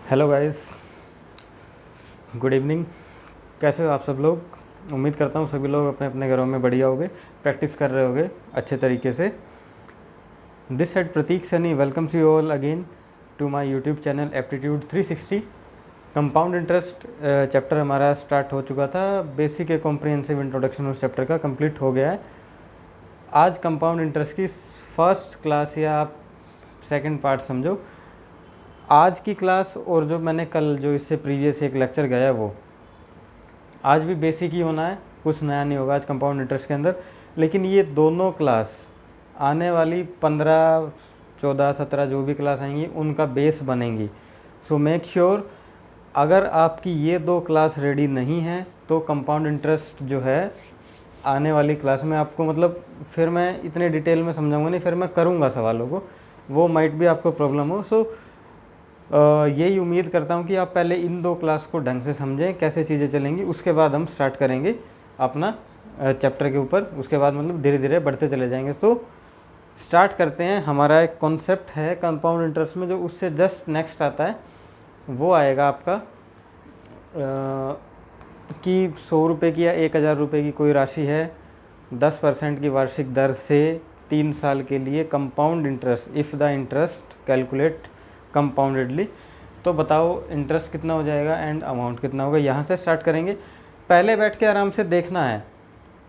Hello guys, good evening. कैसे हो आप सब लोग? उम्मीद करता हूँ सभी लोग अपने अपने घरों में बढ़िया होंगे, प्रैक्टिस कर रहे होंगे अच्छे तरीके से। This side Prateek Sunny welcomes you all again to my YouTube channel aptitude 360। Compound interest chapter हमारा स्टार्ट हो चुका था। बेसिक ए कॉम्प्रिहेंसिव इंट्रोडक्शन उस चैप्टर का कंप्लीट हो गया है। आज कंपाउंड इंटरेस्ट की फर्स्ट क्लास या आप सेकंड पार्ट समझो। आज की क्लास और जो मैंने कल जो इससे प्रीवियस एक लेक्चर गया वो आज भी बेसिक ही होना है, कुछ नया नहीं होगा आज कंपाउंड इंटरेस्ट के अंदर। लेकिन ये दोनों क्लास आने वाली 15, 14, 17 जो भी क्लास आएंगी उनका बेस बनेंगी। सो मेक श्योर अगर आपकी ये दो क्लास रेडी नहीं है तो कंपाउंड इंटरेस्ट जो है आने वाली क्लास में आपको मतलब फिर मैं इतने डिटेल में समझाऊंगा नहीं, फिर मैं करूँगा सवालों को, वो माइट भी आपको प्रॉब्लम हो। सो यही उम्मीद करता हूँ कि आप पहले इन दो क्लास को ढंग से समझें कैसे चीज़ें चलेंगी, उसके बाद हम स्टार्ट करेंगे अपना चैप्टर के ऊपर। उसके बाद मतलब धीरे धीरे बढ़ते चले जाएंगे। तो स्टार्ट करते हैं। हमारा एक कॉन्सेप्ट है कंपाउंड इंटरेस्ट में जो उससे जस्ट नेक्स्ट आता है, वो आएगा आपका कि 100 रुपये की या 1000 रुपये की कोई राशि है, 10% की वार्षिक दर से 3 साल के लिए compound interest, if the interest calculate compoundedly. तो बताओ इंटरेस्ट कितना हो जाएगा एंड अमाउंट कितना होगा। यहाँ से स्टार्ट करेंगे। पहले बैठ के आराम से देखना है,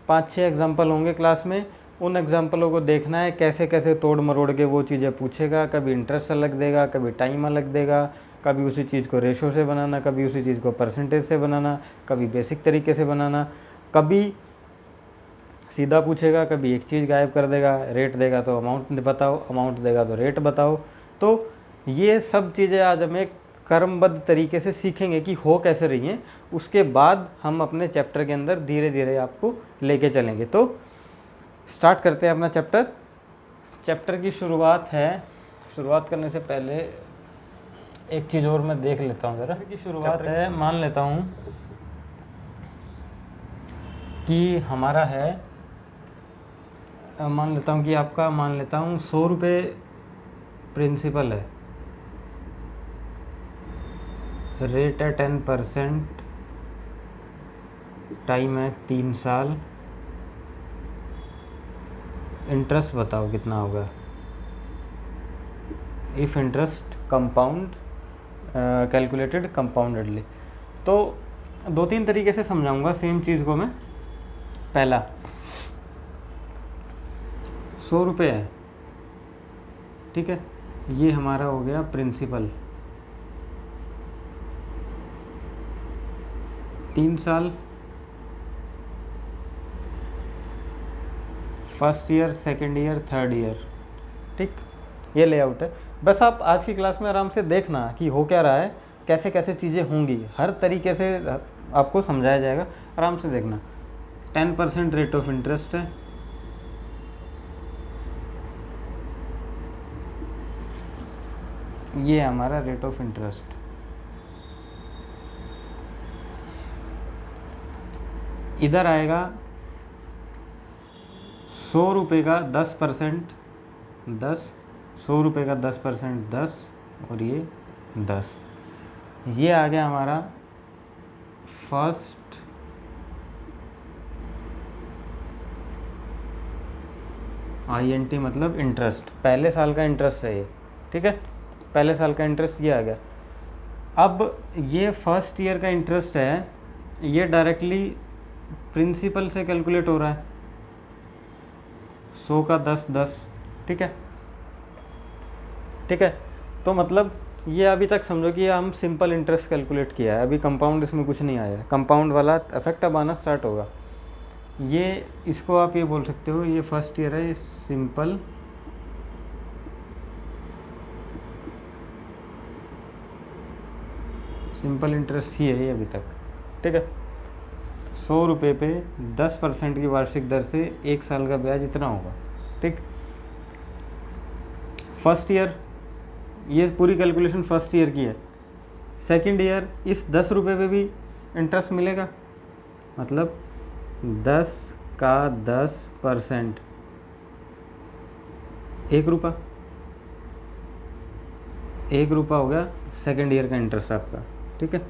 5-6 एग्जाम्पल होंगे क्लास में, उन एग्जाम्पलों को देखना है कैसे कैसे तोड़ मरोड़ के वो चीज़ें पूछेगा। कभी इंटरेस्ट अलग देगा, कभी टाइम अलग देगा, कभी उसी चीज़ को रेशो से बनाना, कभी उसी चीज़ को परसेंटेज से बनाना, कभी बेसिक तरीके से बनाना, कभी सीधा पूछेगा, कभी एक चीज़ गायब कर देगा। रेट देगा तो अमाउंट बताओ, अमाउंट देगा तो रेट बताओ। तो ये सब चीज़ें आज हम एक क्रमबद्ध तरीके से सीखेंगे कि हो कैसे रही हैं। उसके बाद हम अपने चैप्टर के अंदर धीरे धीरे आपको लेके चलेंगे। तो स्टार्ट करते हैं अपना चैप्टर। चैप्टर की शुरुआत है, शुरुआत करने से पहले एक चीज़ और मैं देख लेता हूँ ज़रा की शुरुआत है। मान लेता हूँ कि हमारा है, मान लेता हूँ कि आपका, मान लेता हूँ 100 रुपये प्रिंसिपल है, रेट है 10%, टाइम है 3 साल, इंटरेस्ट बताओ कितना होगा इफ़ इंटरेस्ट कंपाउंड कैलकुलेटेड कंपाउंडेडली। तो 2-3 तरीके से समझाऊंगा सेम चीज़ को मैं। पहला, 100 रुपये है, ठीक है, ये हमारा हो गया प्रिंसिपल, 3 साल, first year, second year, third year, ठीक। ये लेआउट है। बस आप आज की क्लास में आराम से देखना कि हो क्या रहा है, कैसे कैसे चीज़ें होंगी, हर तरीके से आपको समझाया जाएगा, आराम से देखना। 10% रेट ऑफ इंटरेस्ट है, ये हमारा रेट ऑफ इंटरेस्ट। इधर आएगा 100 रुपये का 10%, 10, 100 रुपये का 10%, 10, और ये 10। ये आ गया हमारा फर्स्ट INT, मतलब इंटरेस्ट, पहले साल का इंटरेस्ट है ये, ठीक है, पहले साल का इंटरेस्ट ये आ गया। अब ये फर्स्ट ईयर का इंटरेस्ट है, ये डायरेक्टली प्रिंसिपल से कैलकुलेट हो रहा है, 100 का 10, 10, ठीक है, ठीक है। तो मतलब ये अभी तक समझो कि हम सिंपल इंटरेस्ट कैलकुलेट किया है, अभी कंपाउंड इसमें कुछ नहीं आया है, कंपाउंड वाला इफेक्ट अब आना स्टार्ट होगा। ये इसको आप ये बोल सकते हो, ये फर्स्ट ईयर है, ये सिंपल इंटरेस्ट ही है ये अभी तक, ठीक है। 100 रुपये पे 10% की वार्षिक दर से 1 साल का ब्याज इतना होगा, ठीक। फर्स्ट ईयर, ये पूरी कैलकुलेशन फर्स्ट ईयर की है। सेकंड ईयर, इस 10 रुपये पे भी इंटरेस्ट मिलेगा, मतलब 10 का 10%, 1 रुपया, 1 रुपया हो गया सेकेंड ईयर का इंटरेस्ट आपका, ठीक है।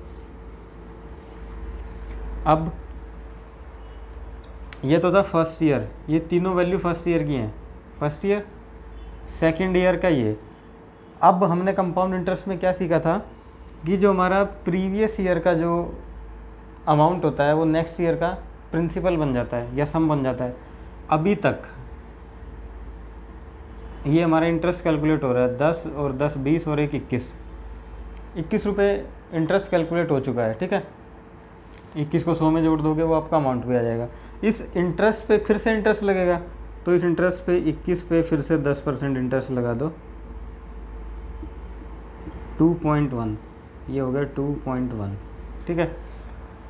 अब ये तो था फर्स्ट ईयर, ये तीनों वैल्यू फर्स्ट ईयर की हैं, फर्स्ट ईयर सेकेंड ईयर का ये। अब हमने कंपाउंड इंटरेस्ट में क्या सीखा था कि जो हमारा प्रीवियस ईयर का जो अमाउंट होता है वो नेक्स्ट ईयर का प्रिंसिपल बन जाता है या सम बन जाता है। अभी तक ये हमारा इंटरेस्ट कैलकुलेट हो रहा है 10 और 10 20 और 1 21 रुपये इंटरेस्ट कैलकुलेट हो चुका है, ठीक है। 21 को 100 में जोड़ दोगे वो आपका अमाउंट भी आ जाएगा। इस इंटरेस्ट पे फिर से इंटरेस्ट लगेगा, तो इस इंटरेस्ट पे 21 पे फिर से 10% इंटरेस्ट लगा दो, 2.1, ये हो गया 2.1, ठीक है।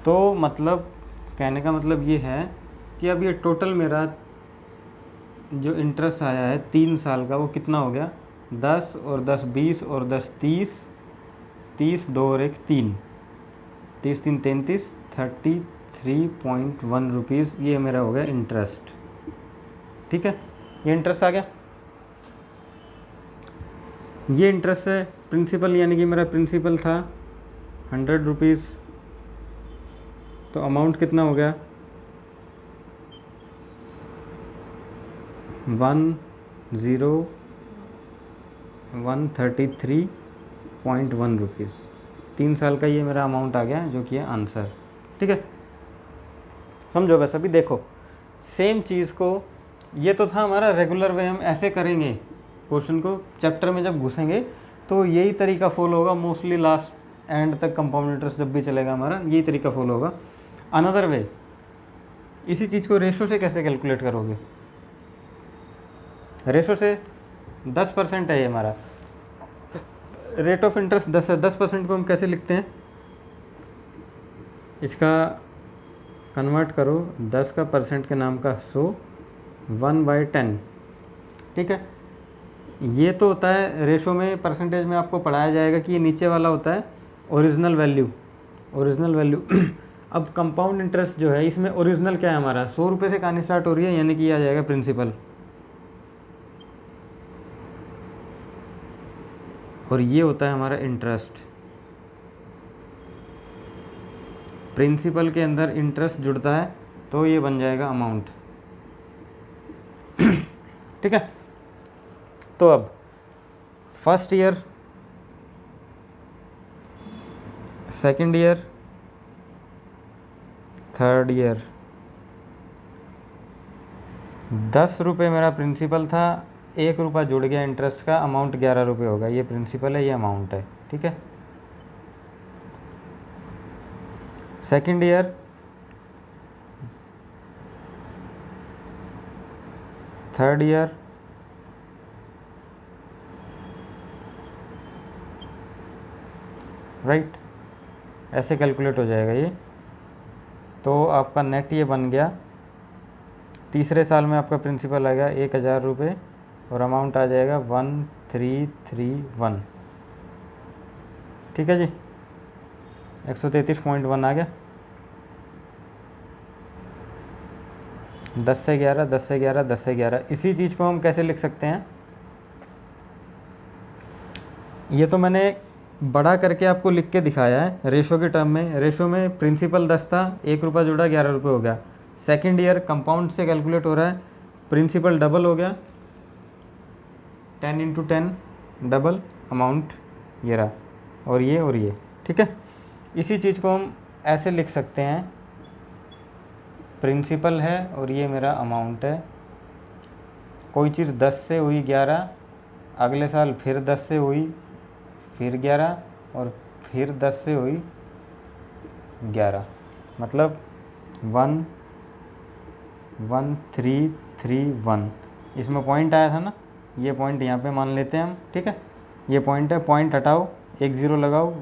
तो मतलब कहने का मतलब ये है कि अब ये टोटल मेरा जो इंटरेस्ट आया है 3 साल का वो कितना हो गया, 10 और 10 20 और 10 30, 30 2 और 1 3, 30 3 33, 33.1 रुपीज़, ये मेरा हो गया इंटरेस्ट, ठीक है। ये इंटरेस्ट आ गया, ये इंटरेस्ट है प्रिंसिपल, यानी कि मेरा प्रिंसिपल था 100 रुपीज़, तो अमाउंट कितना हो गया 10133.1 रुपीज़। 3 साल का ये मेरा अमाउंट आ गया जो कि है आंसर, ठीक है। समझो बस, अभी देखो सेम चीज़ को, ये तो था हमारा रेगुलर वे, हम ऐसे करेंगे क्वेश्चन को, चैप्टर में जब घुसेंगे तो यही तरीका फॉलो होगा मोस्टली, लास्ट एंड तक कंपाउंड इंटरेस्ट जब भी चलेगा हमारा यही तरीका फॉलो होगा। अनदर वे, इसी चीज़ को रेशो से कैसे कैलकुलेट करोगे, रेशो से 10% है ये हमारा, रेट ऑफ इंटरेस्ट 10 है, 10% को हम कैसे लिखते हैं, इसका कन्वर्ट करो 10 का परसेंट के नाम का 100, 1/10, ठीक है। ये तो होता है रेशो में, परसेंटेज में आपको पढ़ाया जाएगा कि ये नीचे वाला होता है ओरिजिनल वैल्यू, ओरिजिनल वैल्यू। अब कंपाउंड इंटरेस्ट जो है इसमें ओरिजिनल क्या है हमारा, 100 रुपये से कहानी स्टार्ट हो रही है, यानी कि आ जाएगा प्रिंसिपल, और ये होता है हमारा इंटरेस्ट। प्रिंसिपल के अंदर इंटरेस्ट जुड़ता है तो ये बन जाएगा अमाउंट, ठीक है। तो अब first year, second year, third year, 10 रुपये मेरा प्रिंसिपल था, 1 रुपया जुड़ गया इंटरेस्ट का, अमाउंट 11 रुपये होगा। ये प्रिंसिपल है, ये अमाउंट है, ठीक है। Second year, third year, right, ऐसे कैलकुलेट हो जाएगा ये। तो आपका नेट ये बन गया, तीसरे साल में आपका प्रिंसिपल आ गया 1000 रुपये और अमाउंट आ जाएगा 1331, ठीक है जी, 133.1 आ गया। 10 से 11, 10 से 11, 10 से 11, इसी चीज़ को हम कैसे लिख सकते हैं, ये तो मैंने बड़ा करके आपको लिख के दिखाया है रेशो के टर्म में। रेशो में प्रिंसिपल 10 था, 1 रुपया जुड़ा, 11 रुपये हो गया। सेकेंड ईयर कंपाउंड से कैलकुलेट हो रहा है, प्रिंसिपल डबल हो गया, 10 × 10 डबल, अमाउंट ये रहा, और ये, ठीक है। इसी चीज़ को हम ऐसे लिख सकते हैं, प्रिंसिपल है और ये मेरा अमाउंट है। कोई चीज़ 10 से हुई 11, अगले साल फिर 10 से हुई, फिर 11, और फिर 10 से हुई 11, मतलब 11331। इसमें पॉइंट आया था ना, ये पॉइंट यहाँ पे मान लेते हैं हम, ठीक है। ये पॉइंट है, पॉइंट हटाओ, 1 0 लगाओ,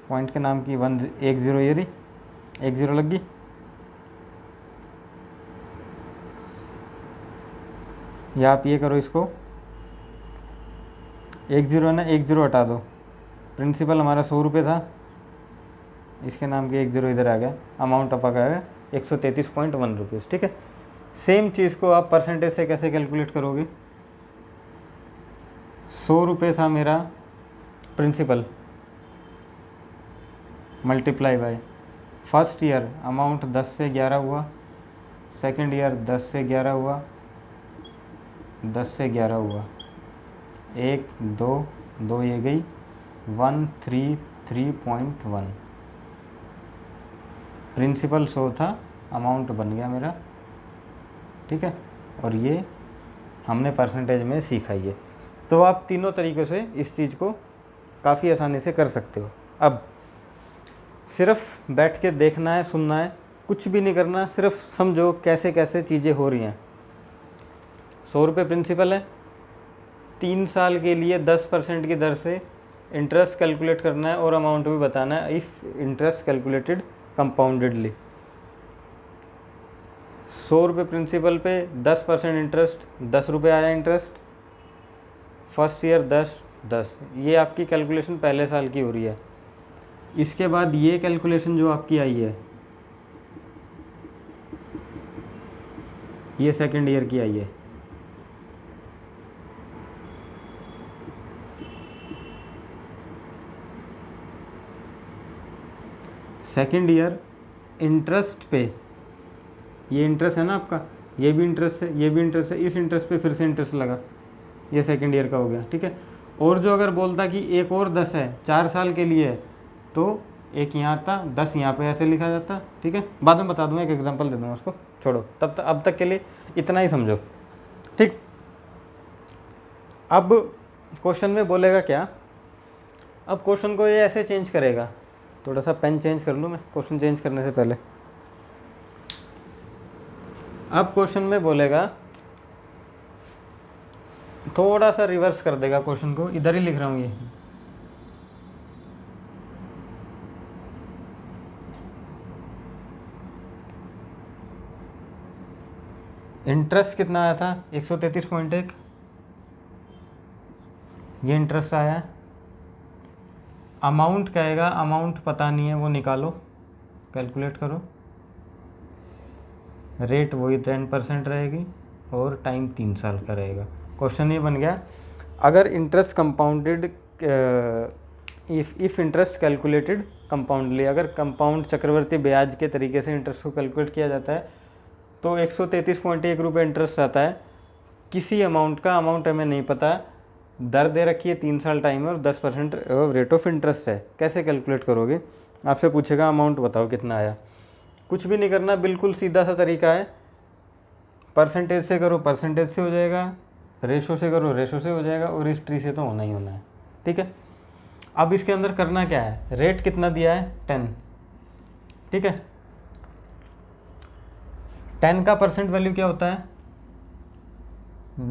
पॉइंट के नाम की 1 0, ये रही 1 0 लग गई। या आप ये करो, इसको 1 0 है ना, 1 0 हटा दो, प्रिंसिपल हमारा 100 रुपये था, इसके नाम के 1 0 इधर आ गया, अमाउंट आपका आ गया 133.1 रुपीज़, ठीक है। सेम चीज़ को आप परसेंटेज से कैसे कैलकुलेट करोगे, 100 रुपये था मेरा principal, multiply by first year amount 10 से 11 हुआ, सेकंड ईयर 10 से 11 हुआ, 10 से 11 हुआ, 1 2 2 ये गई 133.1 प्रिंसिपल शो था, अमाउंट बन गया मेरा, ठीक है। और ये हमने परसेंटेज में सीखा ही है। तो आप तीनों तरीक़ों से इस चीज़ को काफ़ी आसानी से कर सकते हो। अब सिर्फ बैठ के देखना है, सुनना है, कुछ भी नहीं करना, सिर्फ समझो कैसे कैसे चीज़ें हो रही हैं। 100 रुपये प्रिंसिपल है, 3 साल के लिए 10% की दर से इंटरेस्ट कैलकुलेट करना है और अमाउंट भी बताना है, इफ़ इंटरेस्ट कैलकुलेटेड कंपाउंडेडली। 100 रुपये प्रिंसिपल पे 10% इंटरेस्ट, 10 रुपये आया इंटरेस्ट, फर्स्ट ईयर 10, ये आपकी कैलकुलेशन पहले साल की हो रही है। इसके बाद ये कैलकुलेशन जो आपकी आई है ये सेकंड ईयर की आई है। सेकंड ईयर इंटरेस्ट पे, ये इंटरेस्ट है ना आपका, ये भी इंटरेस्ट है, ये भी इंटरेस्ट है, इस इंटरेस्ट पे फिर से इंटरेस्ट लगा, ये सेकंड ईयर का हो गया, ठीक है। और जो अगर बोलता कि एक और 10 है 4 साल के लिए है, तो एक यहाँ आता, 10 यहाँ पे ऐसे लिखा जाता, ठीक है। बाद में बता दूंगा, एक एग्जांपल दे दूंगा उसको, छोड़ो तब तक, अब तक के लिए इतना ही समझो, ठीक। अब क्वेश्चन में बोलेगा क्या, अब क्वेश्चन को ये ऐसे चेंज करेगा, थोड़ा सा पेन चेंज कर लूँ मैं क्वेश्चन चेंज करने से पहले। अब क्वेश्चन में बोलेगा, थोड़ा सा रिवर्स कर देगा क्वेश्चन को, इधर ही लिख रहा हूँ ये, इंटरेस्ट कितना आया था 133.1, ये इंटरेस्ट आया है। अमाउंट कहेगा, अमाउंट पता नहीं है, वो निकालो, कैलकुलेट करो, रेट वही 10% रहेगी और टाइम 3 साल का रहेगा। क्वेश्चन ये बन गया, अगर interest compounded, if interest calculated compoundly, अगर कंपाउंड चक्रवर्ती ब्याज के तरीके से इंटरेस्ट को कैलकुलेट किया जाता है तो 133.1 रुपये इंटरेस्ट आता है। किसी अमाउंट का, अमाउंट हमें नहीं पता, दर दे रखी है, 3 साल टाइम है और 10% रेट ऑफ इंटरेस्ट है, कैसे कैलकुलेट करोगे? आपसे पूछेगा अमाउंट बताओ कितना आया। कुछ भी नहीं करना, बिल्कुल सीधा सा तरीका है, परसेंटेज से करो परसेंटेज से हो जाएगा, रेशो से करो रेशो से हो जाएगा, और इस ट्री से तो होना ही होना है, ठीक है। अब इसके अंदर करना क्या है, रेट कितना दिया है 10, ठीक है। 10 का परसेंट वैल्यू क्या होता है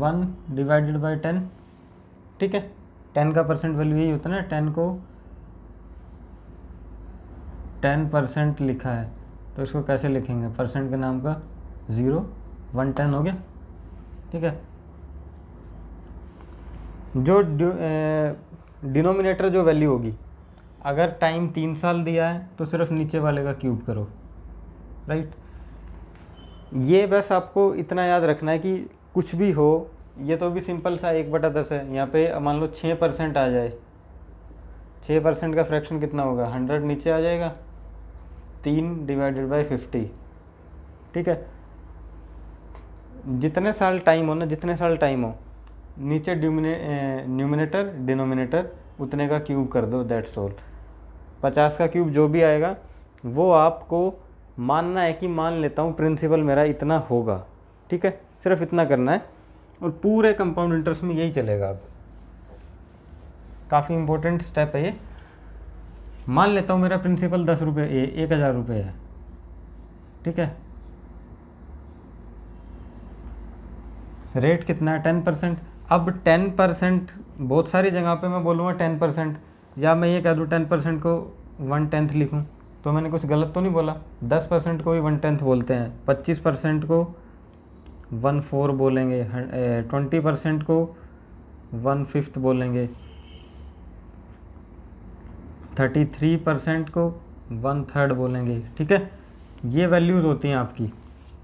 1 डिवाइडेड बाई 10, ठीक है। 10 का परसेंट वैल्यू यही होता है ना, 10 को 10% लिखा है तो इसको कैसे लिखेंगे, परसेंट के नाम का 0, 1 10 हो गया, ठीक है। जो डिनोमिनेटर जो वैल्यू होगी, अगर टाइम 3 साल दिया है तो सिर्फ नीचे वाले का क्यूब करो, राइट। ये बस आपको इतना याद रखना है कि कुछ भी हो, ये तो भी सिंपल सा 1/10 है, यहाँ पे मान लो 6% आ जाए, 6% का फ्रैक्शन कितना होगा 100, नीचे आ जाएगा 3 डिवाइडेड बाई 50, ठीक है। जितने साल टाइम हो ना, जितने साल टाइम हो, नीचे न्यूमिनेटर डिनोमिनेटर उतने का क्यूब कर दो, दैट्स ऑल। 50 का क्यूब जो भी आएगा वो आपको मानना है कि मान लेता हूँ प्रिंसिपल मेरा इतना होगा, ठीक है। सिर्फ इतना करना है और पूरे कंपाउंड इंटरेस्ट में यही चलेगा। अब काफ़ी इंपॉर्टेंट स्टेप है ये। मान लेता हूँ मेरा प्रिंसिपल 10 रुपये 1000 रुपये है, ठीक है। रेट कितना है 10%। अब 10% बहुत सारी जगह पे मैं बोलूँगा 10%, या मैं ये कह दूँ 10% को 1/10 लिखूँ तो मैंने कुछ गलत तो नहीं बोला। 10% को ही 1/10 बोलते हैं, 25% को 1/4 बोलेंगे, 20% को 1/5 बोलेंगे, 33% को 1/3 बोलेंगे, ठीक है। ये वैल्यूज़ होती हैं आपकी,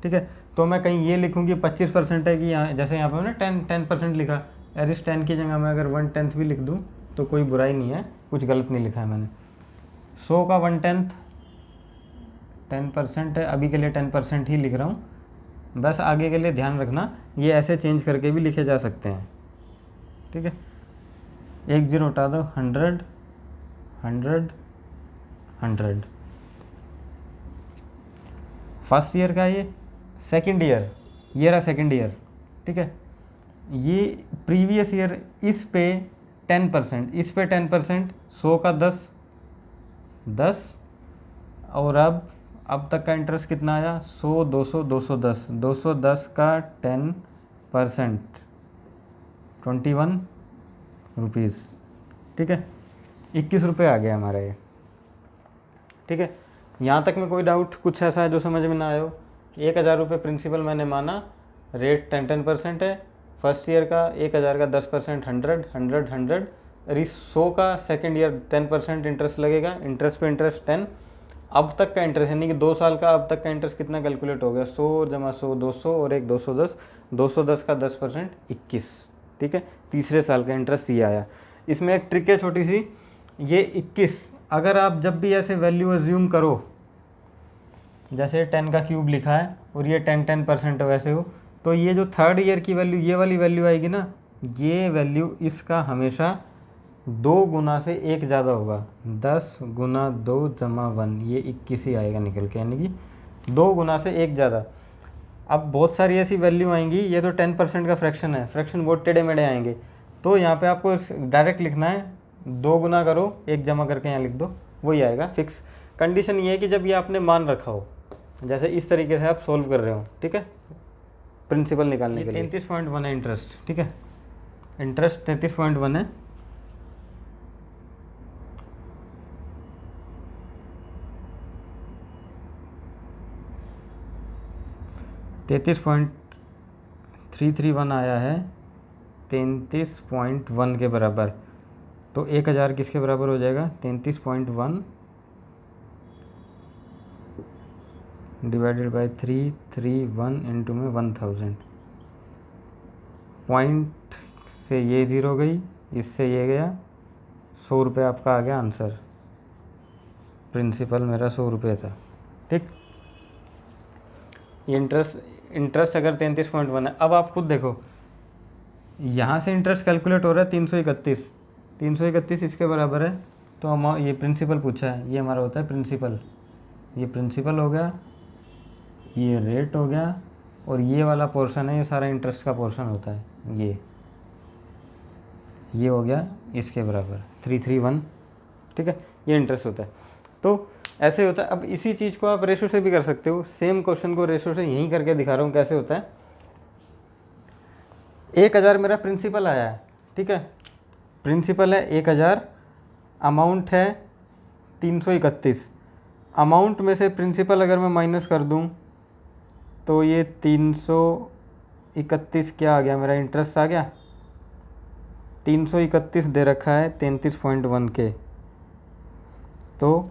ठीक है। तो मैं कहीं ये लिखूँ कि 25% है कि यहाँ, जैसे यहाँ पर मैंने 10% लिखा, और इस 10 की जगह मैं अगर 1/10 भी लिख दूँ तो कोई बुराई नहीं है, कुछ गलत नहीं लिखा है मैंने। 100 का 1/10 10% है, अभी के लिए 10% ही लिख रहा हूँ, बस आगे के लिए ध्यान रखना ये ऐसे चेंज करके भी लिखे जा सकते हैं, ठीक है। 1 0 हटा दो, 100 100 100। फर्स्ट ईयर का ये, सेकंड ईयर ये रहा सेकंड ईयर, ठीक है। ये प्रीवियस ईयर, इस पे 10%, इस पे 10%, 100 का 10 10, और अब तक का इंटरेस्ट कितना आया, 100 200 210, 210 का 10% 21 रुपीज़, ठीक है। 21 रुपये आ गया हमारा ये, ठीक है। यहाँ तक में कोई डाउट, कुछ ऐसा है जो समझ में ना आए हो? 1000 रुपये प्रिंसिपल मैंने माना, रेट 10% है, फर्स्ट ईयर का 1000 का 10% 100 100 100, और इस 100 का सेकेंड ईयर 10% इंटरेस्ट लगेगा, इंटरेस्ट पे इंटरेस्ट 10। अब तक का इंटरेस्ट यानी कि 2 साल का अब तक का इंटरेस्ट कितना कैलकुलेट हो गया, 100 जमा 100 200 और एक 210, 210 का 10% 21, ठीक है। तीसरे साल का इंटरेस्ट ये आया। इसमें एक ट्रिक है छोटी सी, ये 21 अगर आप जब भी ऐसे वैल्यू अज्यूम करो, जैसे 10 का क्यूब लिखा है और ये 10% वैसे हो, तो ये जो थर्ड ईयर की वैल्यू, ये वाली वैल्यू आएगी ना, ये वैल्यू इसका हमेशा 2 गुना से 1 ज़्यादा होगा। 10 गुना 2 जमा 1, ये 21 ही आएगा निकल के, यानी कि 2 गुना से 1 ज़्यादा। अब बहुत सारी ऐसी वैल्यू आएंगी, ये तो 10% का फ्रैक्शन है, फ्रैक्शन बहुत टेढ़े मेढ़े आएंगे, तो यहाँ पे आपको डायरेक्ट लिखना है, 2 गुना करो 1 जमा करके यहाँ लिख दो, वही आएगा फिक्स। कंडीशन ये है कि जब ये आपने मान रखा हो, जैसे इस तरीके से आप सोल्व कर रहे हो, ठीक है, प्रिंसिपल निकालने के लिए। 33.1 है इंटरेस्ट, ठीक है, इंटरेस्ट 33.1 है। $33.331 आया है 33.1 के बराबर, तो 1000 किसके बराबर हो जाएगा, 33.1 डिवाइडेड बाई 331 इंटू में 1000। पॉइंट से ये 0 गई, इससे ये गया, 100 रुपये आपका आ गया आंसर। प्रिंसिपल मेरा 100 रुपये था, ठीक। ये इंटरेस्ट अगर 33.1 है, अब आप खुद देखो, यहाँ से इंटरेस्ट कैलकुलेट हो रहा है 331 इसके बराबर है, तो हम ये प्रिंसिपल पूछा है, ये हमारा होता है प्रिंसिपल, ये प्रिंसिपल हो गया, ये रेट हो गया, और ये वाला पोर्शन है, ये सारा इंटरेस्ट का पोर्शन होता है, ये हो गया इसके बराबर 331, ठीक है, ये इंटरेस्ट होता है। तो ऐसे होता है। अब इसी चीज़ को आप रेशो से भी कर सकते हो, सेम क्वेश्चन को रेशो से यहीं करके दिखा रहा हूँ कैसे होता है। 1000 मेरा प्रिंसिपल आया है, ठीक है, प्रिंसिपल है 1000, अमाउंट है 331, अमाउंट में से प्रिंसिपल अगर मैं माइनस कर दूं तो ये 331 क्या आ गया, मेरा इंटरेस्ट आ गया। 331 दे रखा है 33.1 के, तो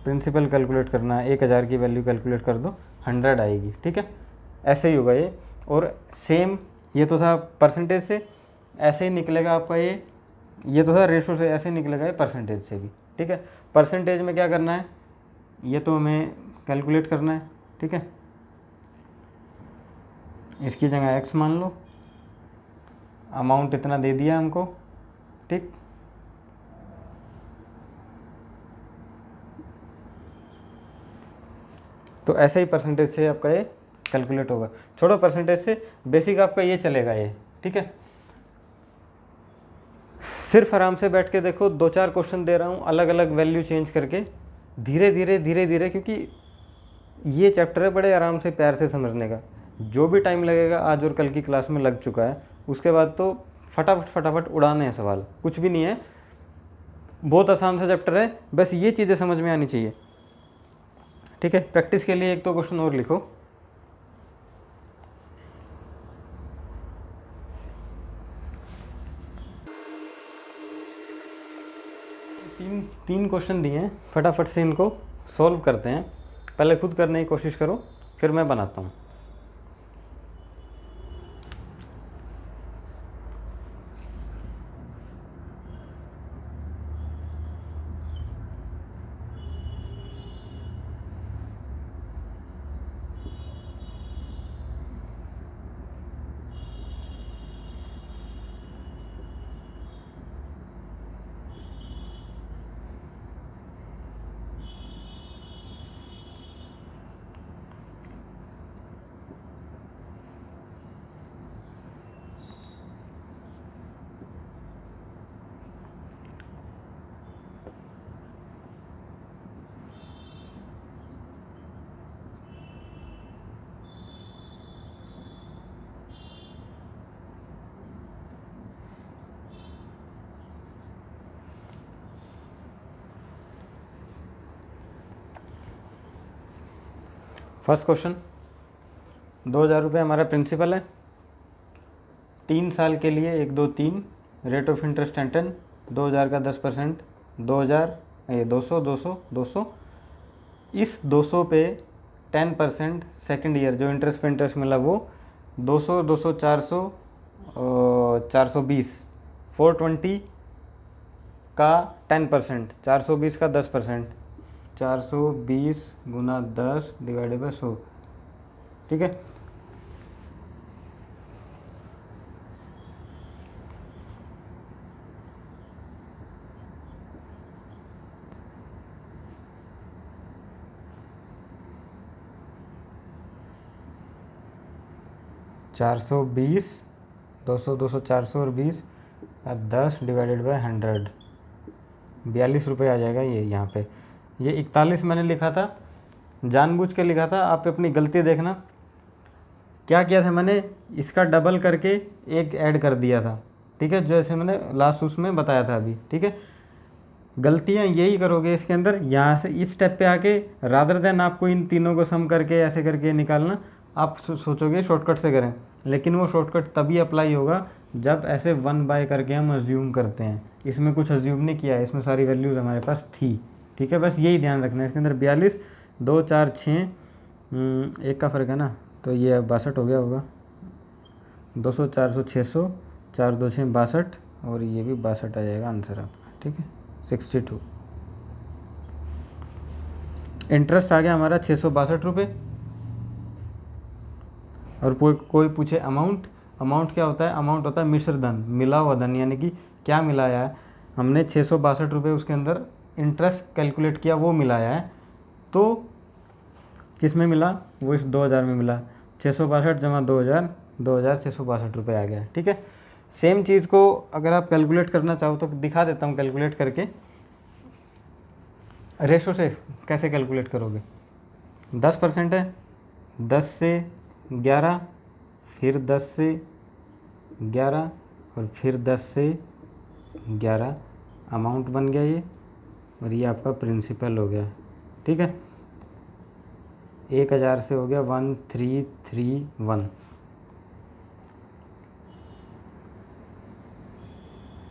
प्रिंसिपल कैलकुलेट करना है, 1000 की वैल्यू कैलकुलेट कर दो, 100 आएगी, ठीक है। ऐसे ही होगा ये, और सेम ये तो था परसेंटेज से, ऐसे ही निकलेगा आपका ये तो था रेशो से, ऐसे निकलेगा ये परसेंटेज से भी, ठीक है। परसेंटेज में क्या करना है, ये तो हमें कैलकुलेट करना है, ठीक है। इसकी जगह x मान लो, अमाउंट इतना दे दिया हमको, ठीक। तो ऐसे ही परसेंटेज से आपका ये कैलकुलेट होगा। छोड़ो परसेंटेज से, बेसिक आपका ये चलेगा ये, ठीक है। सिर्फ आराम से बैठ के देखो, 2-4 क्वेश्चन दे रहा हूँ अलग अलग वैल्यू चेंज करके, धीरे धीरे, क्योंकि ये चैप्टर है बड़े आराम से प्यार से समझने का। जो भी टाइम लगेगा आज और कल की क्लास में लग चुका है, उसके बाद तो फटाफट उड़ाने हैं सवाल, कुछ भी नहीं है, बहुत आसान सा चैप्टर है, बस ये चीज़ें समझ में आनी चाहिए, ठीक है। प्रैक्टिस के लिए 1-2 क्वेश्चन और लिखो। तीन क्वेश्चन दिए हैं, फटाफट से इनको सॉल्व करते हैं। पहले खुद करने की कोशिश करो, फिर मैं बनाता हूँ। फर्स्ट क्वेश्चन, 2,000 रुपये हमारा प्रिंसिपल है, 3 साल के लिए 1 2 3, रेट ऑफ इंटरेस्ट 10, 2,000 का 10%, 2,000 ये 200 200 200, इस 200 पे 10% सेकेंड ईयर जो इंटरेस्ट पे इंटरेस्ट मिला वो 200 200 400 420, 420 का 10%, 420 का 10%, 420 गुना 10 डिवाइडेड बाय 100, ठीक है। चार सौ बीस 200 200 400 और 20 10 डिवाइडेड बाय 100, 42 रुपये आ जाएगा ये यहाँ पे। ये 41 मैंने लिखा था, जानबूझ के लिखा था, आप अपनी गलती देखना। क्या किया था मैंने, इसका डबल करके एक ऐड कर दिया था, ठीक है, जैसे मैंने लास्ट उसमें बताया था अभी, ठीक है। गलतियाँ यही करोगे इसके अंदर, यहाँ से इस स्टेप पे आके रादर देन आपको इन तीनों को सम करके ऐसे करके निकालना, आप सोचोगे शॉर्टकट से करें, लेकिन वो शॉर्टकट तभी अप्लाई होगा जब ऐसे 1 बाय करके हम अज्यूम करते हैं। इसमें कुछ अज्यूम नहीं किया है, इसमें सारी वैल्यूज़ हमारे पास थी, ठीक है। बस यही ध्यान रखना है इसके अंदर। 42 2 4 6 एक का फ़र्क है ना, तो ये 62 हो गया होगा, 200 400 600 4 2 6 62, और ये भी 62 आ जाएगा आंसर आपका, ठीक है, 62। इंटरेस्ट आ गया हमारा 662 रुपये। और कोई पूछे अमाउंट क्या होता है, अमाउंट होता है मिश्र धन, मिला हुआ धन, यानी कि क्या मिलाया है हमने, 662 रुपये उसके अंदर इंटरेस्ट कैलकुलेट किया वो मिलाया है, तो किस में मिला, वो इस 2,000 में मिला, 662 जमा 2,000 2,662 रुपये आ गया, ठीक है। सेम चीज़ को अगर आप कैलकुलेट करना चाहो तो दिखा देता हूँ कैलकुलेट करके। रेशो से कैसे कैलकुलेट करोगे, 10% है, 10 से 11, फिर 10 से 11 और फिर 10 से 11, अमाउंट बन गया ये, और ये आपका प्रिंसिपल हो गया, ठीक है। 1,000 से हो गया 1331,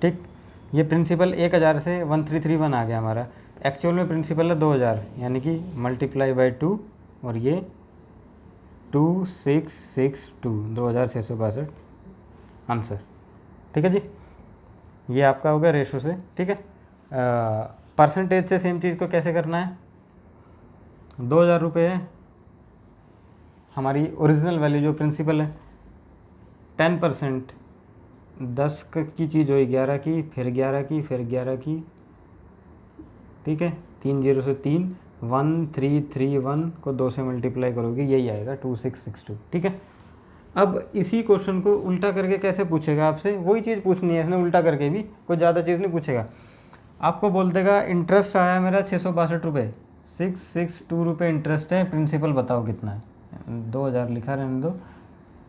ठीक। ये प्रिंसिपल 1,000 से 1331 आ गया हमारा, एक्चुअल में प्रिंसिपल है 2,000, यानी कि मल्टीप्लाई बाय 2, और ये 2662, 2,662 आंसर, ठीक है जी। ये आपका हो गया रेशो से, ठीक है। परसेंटेज से सेम चीज़ को कैसे करना है, 2,000 रुपये है हमारी ओरिजिनल वैल्यू जो प्रिंसिपल है, 10% 10 की चीज़ हुई 11 की, फिर 11 की, फिर 11 की, ठीक है, 3 0 से 3, 1331 को 2 से मल्टीप्लाई करोगे यही आएगा 2662, ठीक है। अब इसी क्वेश्चन को उल्टा करके कैसे पूछेगा आपसे, वही चीज़ पूछनी है इसने उल्टा करके भी, कोई ज़्यादा चीज़ नहीं पूछेगा। आपको बोल देगा इंटरेस्ट आया मेरा 662 रुपये, 662 रुपये इंटरेस्ट है, प्रिंसिपल बताओ कितना है, 2,000 लिखा रहने दो,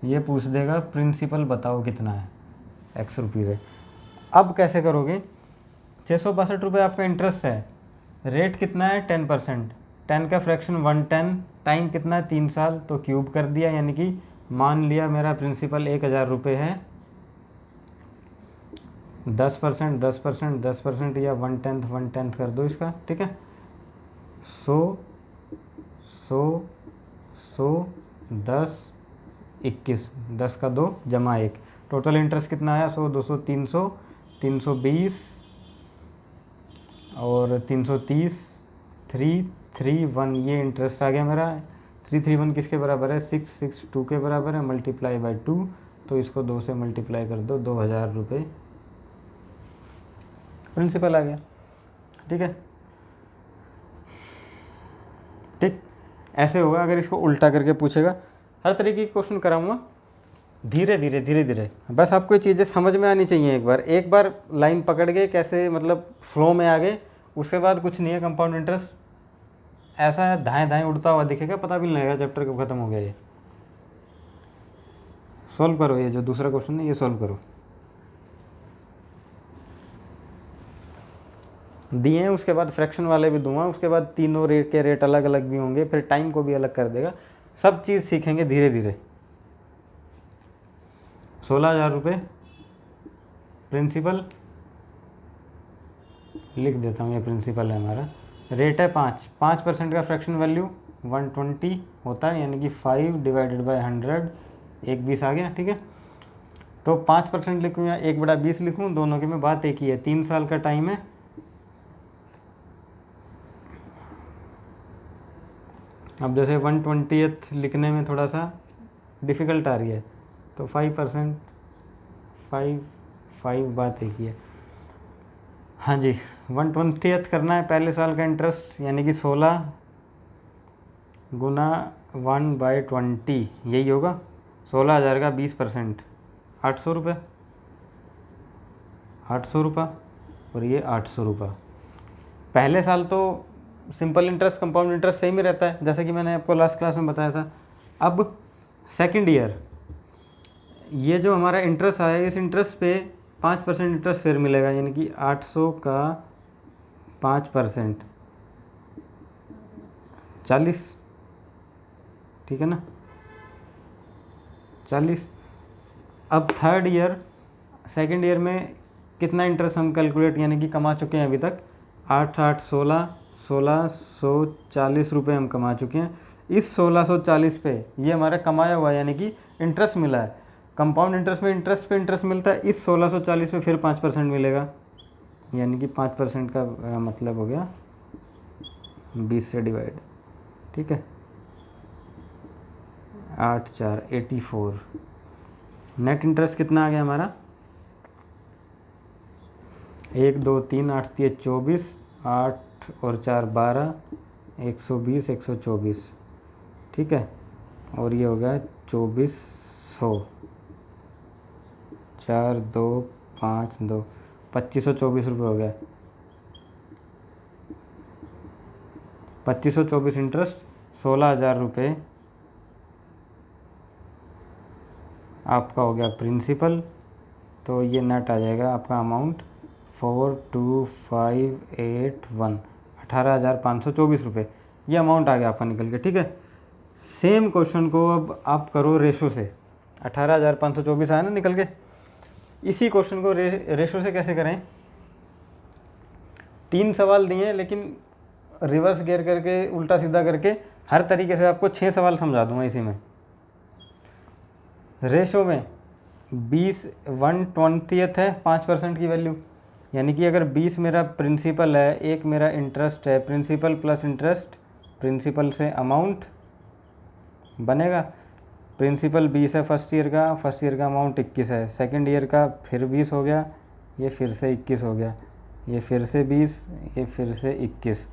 ये पूछ देगा प्रिंसिपल बताओ कितना है, x रुपीज़ है। अब कैसे करोगे, 662 रुपये आपका इंटरेस्ट है, रेट कितना है 10%, 10 का फ्रैक्शन 110, टाइम कितना है 3 साल, तो क्यूब कर दिया, यानी कि मान लिया मेरा प्रिंसिपल 1,000 रुपये है, 10% 10% 10% या 1/10 कर दो इसका, ठीक है, 100 10 21, 10 का 2 जमा 1, टोटल इंटरेस्ट कितना आया 100 200 300 320 और 330, 331, ये इंटरेस्ट आ गया मेरा। 331 किसके बराबर है, 662 के बराबर है, मल्टीप्लाई बाय 2, तो इसको 2 से मल्टीप्लाई कर दो, 2,000 रुपये प्रिंसिपल आ गया, ठीक है, ठीक। ऐसे होगा अगर इसको उल्टा करके पूछेगा। हर तरीके के क्वेश्चन कराऊंगा, धीरे धीरे धीरे धीरे, बस आपको ये चीज़ें समझ में आनी चाहिए। एक बार लाइन पकड़ गए, कैसे मतलब फ्लो में आ गए, उसके बाद कुछ नहीं है। कंपाउंड इंटरेस्ट ऐसा है, दाएं दाएं उड़ता हुआ दिखेगा, पता भी नहीं लगेगा चैप्टर कब खत्म हो गया। ये सॉल्व करो, ये जो दूसरा क्वेश्चन है ये सॉल्व करो, दिए हैं, उसके बाद फ्रैक्शन वाले भी दूंगा, उसके बाद तीनों रेट के रेट अलग अलग भी होंगे, फिर टाइम को भी अलग कर देगा। सब चीज़ सीखेंगे धीरे धीरे। 16,000 रुपये प्रिंसिपल लिख देता हूँ, ये प्रिंसिपल है हमारा। रेट है 5% का फ्रैक्शन वैल्यू 120 होता है, यानी कि 5/100, एक 20 आ गया। ठीक है, तो 5% लिखूँ या 1/20 लिखूँ, दोनों के में बात एक ही है। 3 साल का टाइम है। अब जैसे 1/20 लिखने में थोड़ा सा डिफ़िकल्ट आ रही है, तो 5%, 5 बात एक ही है। हाँ जी, 1/20 करना है। पहले साल का इंटरेस्ट यानी कि 16 गुना 1/20, यही होगा। 16,000 का 20%, 800 रुपये, 800 रुपये, और ये 800 रुपये। पहले साल तो simple interest, compound interest same ही रहता है, जैसे कि मैंने आपको लास्ट क्लास में बताया था। अब सेकंड ईयर, ये जो हमारा इंटरेस्ट आया, इस इंटरेस्ट पे 5% इंटरेस्ट फिर मिलेगा, यानी कि 800 का 5%, 40, ठीक है ना, 40। अब थर्ड ईयर, सेकंड ईयर में कितना इंटरेस्ट हम कैलकुलेट यानी कि कमा चुके हैं अभी तक, 8 8 16, 1640 रुपये हम कमा चुके हैं। इस 1640 पे ये हमारा कमाया हुआ यानी कि इंटरेस्ट मिला है। कंपाउंड इंटरेस्ट में इंटरेस्ट पे इंटरेस्ट मिलता है, इस 1640 पे फिर 5% मिलेगा, यानी कि 5% का मतलब हो गया 20 से डिवाइड। ठीक है, 8 4 84। नेट इंटरेस्ट कितना आ गया हमारा, 1 2 3 8 3 24, 8 और 4 12, 120 124। ठीक है, और ये हो गया 2400, 4 2 5 2, 2524 रुपये हो गया। 2524 इंटरेस्ट, 16,000 रुपये आपका हो गया प्रिंसिपल। तो ये नेट आ जाएगा आपका अमाउंट 42581, 18,524 रुपये। ये अमाउंट आ गया आपका निकल के। ठीक है, सेम क्वेश्चन को अब आप करो रेशो से। 18,524 आया ना निकल के। इसी क्वेश्चन को रेशो से कैसे करें, 3 सवाल दिए, लेकिन रिवर्स गियर करके, उल्टा सीधा करके, हर तरीके से आपको 6 सवाल समझा दूंगा इसी में। रेशो में 20 1/20 है 5% की वैल्यू, यानी कि अगर 20 मेरा प्रिंसिपल है, 1 मेरा इंटरेस्ट है, प्रिंसिपल प्लस इंटरेस्ट, प्रिंसिपल से अमाउंट बनेगा। प्रिंसिपल 20 है फर्स्ट ईयर का अमाउंट 21 है, सेकंड ईयर का फिर 20 हो गया, ये फिर से 21 हो गया, ये फिर से 20, ये फिर से 21,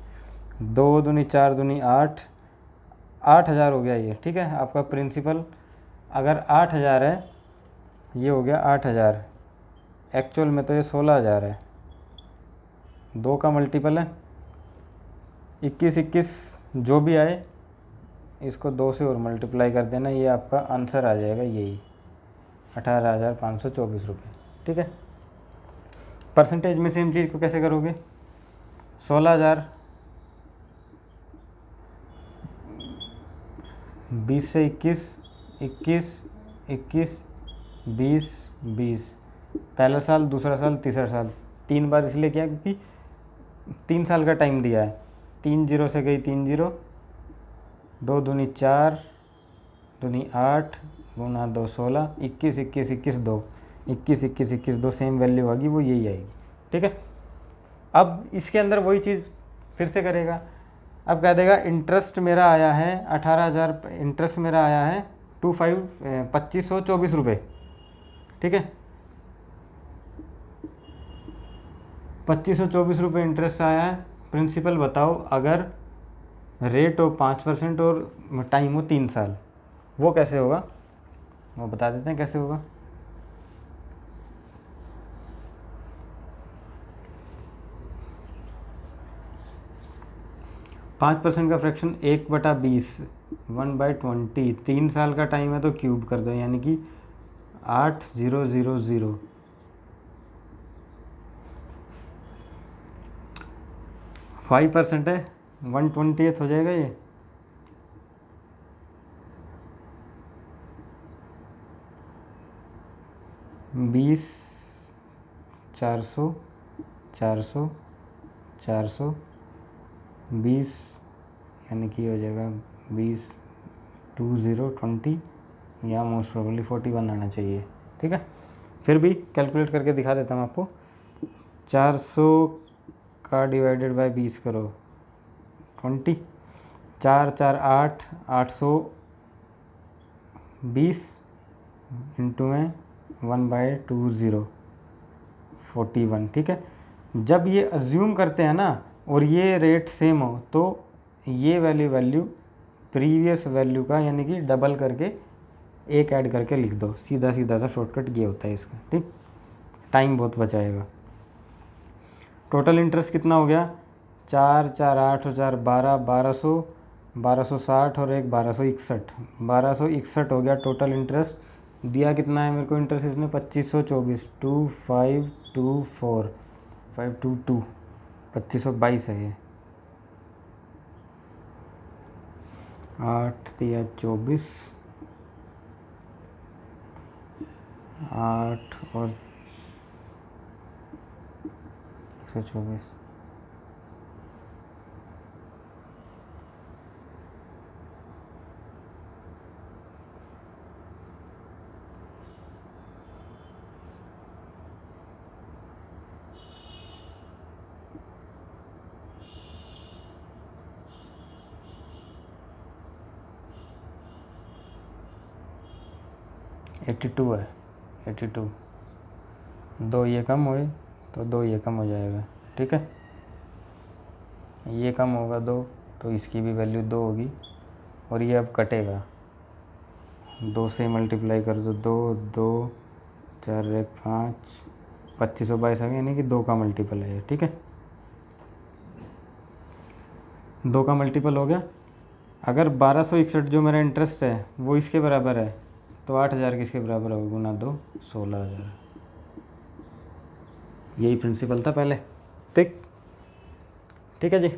2 दूनी 4 दूनी 8, 8,000 हो गया ये। ठीक है, आपका प्रिंसिपल अगर 8,000 है, ये हो गया 8,000, एक्चुअल में तो ये 16,000 है, 2 का मल्टीपल है, 21 21 जो भी आए इसको 2 से और मल्टीप्लाई कर देना, ये आपका आंसर आ जाएगा यही 18,524 रुपये। ठीक है, परसेंटेज में सेम चीज़ को कैसे करोगे, 16,000 20 से 21 21 21 20 20, पहला साल, दूसरा साल, तीसरा साल, 3 बार इसलिए किया क्योंकि 3 साल का टाइम दिया है। 3 जीरो से गई 3 जीरो, 2 दूनी 4 दूनी 8 गुना 2 16, 21 21 21 2, 21 21 21 2 सेम वैल्यू होगी, वो यही आएगी। ठीक है, अब इसके अंदर वही चीज़ फिर से करेगा। अब कह देगा इंटरेस्ट मेरा आया है 18,000, इंटरेस्ट मेरा आया है 2524 रुपये। ठीक है, 2524 रुपये इंटरेस्ट आया है। प्रिंसिपल बताओ, अगर रेट हो 5% और टाइम हो 3 साल, वो कैसे होगा, वो बता देते हैं कैसे होगा। पाँच % का फ्रैक्शन 1/20, 1/20, 3 साल का टाइम है तो क्यूब कर दो, यानी कि 8000, 5% है 1/20 हो जाएगा ये, 20, 400, 400, 400, 20, यानी कि हो जाएगा 20, 20 या मोस्ट प्रोबेबली 41 आना चाहिए। ठीक है, फिर भी कैलकुलेट करके दिखा देता हूँ आपको। 400 का डिवाइडेड बाय 20 करो 20, 4 4 8, 820 इंटू में 1/20, 41। ठीक है, जब ये अज्यूम करते हैं ना और ये रेट सेम हो तो ये वैल्यू प्रीवियस वैल्यू का यानी कि डबल करके एक ऐड करके लिख दो। सीधा सीधा सा शॉर्टकट ये होता है इसका। ठीक, टाइम बहुत बचाएगा। टोटल इंटरेस्ट कितना हो गया? 4 4 8 और 4 12, 1200, 1260 और एक 1261, 1261 हो गया टोटल इंटरेस्ट। दिया कितना है मेरे को इंटरेस्ट इसने? 2524, 2524, 522, 2522 है ये। 8 या 24, 8 और 124, $82 है। 82, 2 ये कम हुए तो 2 ये कम हो जाएगा। ठीक है, ये कम होगा 2 तो इसकी भी वैल्यू 2 होगी और ये अब कटेगा। 2 से मल्टीप्लाई कर दो, 2 2 4 1 5, 2522 आ गया, यानी कि 2 का मल्टीपल है। ठीक है, 2 का मल्टीपल हो गया। अगर 1261 जो मेरा इंटरेस्ट है वो इसके बराबर है तो 8000 किसके बराबर होगा? गुना 2, 16000। यही प्रिंसिपल था पहले। ठीक, ठीक है जी।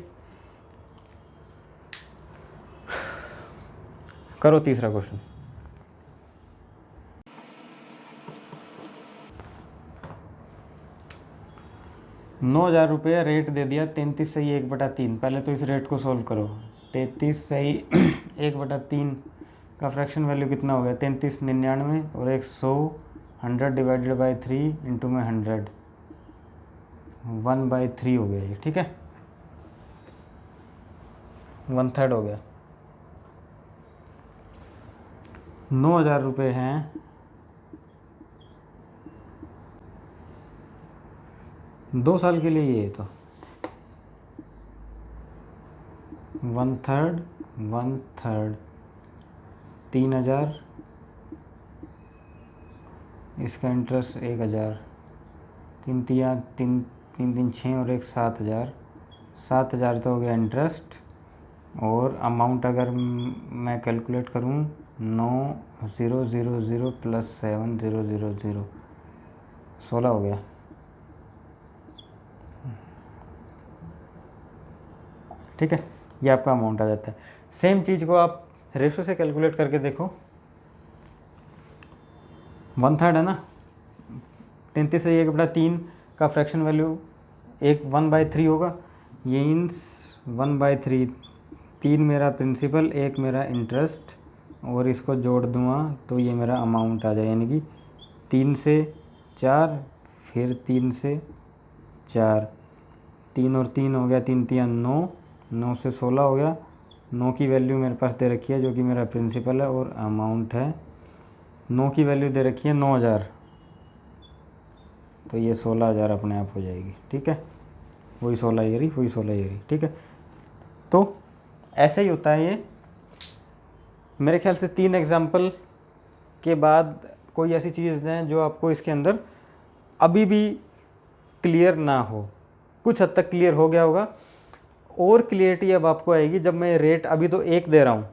करो तीसरा क्वेश्चन। ₹9000 रेट दे दिया 33 सही 1/3। पहले तो इस रेट को सोल्व करो। 33 सही 1/3 का फ्रैक्शन वैल्यू कितना हो गया? 33 99 और 100, 100 डिवाइडेड बाई 3 इंटू में 100, 1/3 हो गया ये। ठीक है, 1/3 हो गया। ₹9000 हैं, 2 साल के लिए ये तो 1/3, 1/3, 3000, इसका इंटरेस्ट 1000, 3 3 3 6 और एक 7000, 7000 तो हो गया इंटरेस्ट। और अमाउंट अगर मैं कैलकुलेट करूँ 9000 प्लस 7000, 16 हो गया। ठीक है, ये आपका अमाउंट आ जाता है। सेम चीज़ को आप रेशो से कैलकुलेट करके देखो। 1/3 है ना, 33 से 1/3 का फ्रैक्शन वैल्यू 1/3 होगा। ये मीन्स 1/3, 3 मेरा प्रिंसिपल 1 मेरा इंटरेस्ट और इसको जोड़ दूँगा तो ये मेरा अमाउंट आ जाए, यानी कि 3 से 4 फिर 3 से 4, 3 और 3 हो गया, 3 3 9, 9 से 16 हो गया। 9 की वैल्यू मेरे पास दे रखी है जो कि मेरा प्रिंसिपल है और अमाउंट है। 9 की वैल्यू दे रखी है 9000, तो ये 16000 अपने आप हो जाएगी। ठीक है, वही 16 ये रही, वही 16 ये रही। ठीक है, तो ऐसे ही होता है ये। मेरे ख्याल से 3 एग्जाम्पल के बाद कोई ऐसी चीज़ है जो आपको इसके अंदर अभी भी क्लियर ना हो। कुछ हद तक क्लियर हो गया होगा और क्लियरिटी अब आपको आएगी जब मैं रेट अभी तो 1 दे रहा हूँ।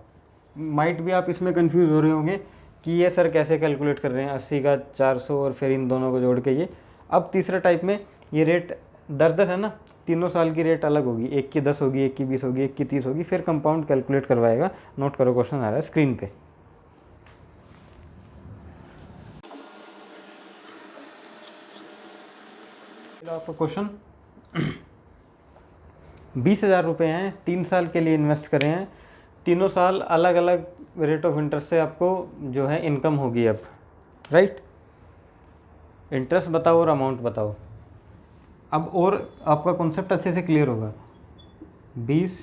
माइट भी आप इसमें कंफ्यूज हो रहे होंगे कि ये सर कैसे कैलकुलेट कर रहे हैं 80 का 400 और फिर इन दोनों को जोड़ के ये। अब तीसरा टाइप में ये रेट 10-10 है ना, तीनों साल की रेट अलग होगी। एक की 10 होगी, एक की 20 होगी, एक की 30 होगी, फिर कंपाउंड कैलकुलेट करवाएगा। नोट करो, क्वेश्चन आ रहा है स्क्रीन पे। आपका क्वेश्चन। 20,000 रुपये हैं, 3 साल के लिए इन्वेस्ट करें हैं, तीनों साल अलग अलग रेट ऑफ इंटरेस्ट से आपको जो है इनकम होगी अब, राइट। इंटरेस्ट बताओ और अमाउंट बताओ। अब और आपका कॉन्सेप्ट अच्छे से क्लियर होगा। 20,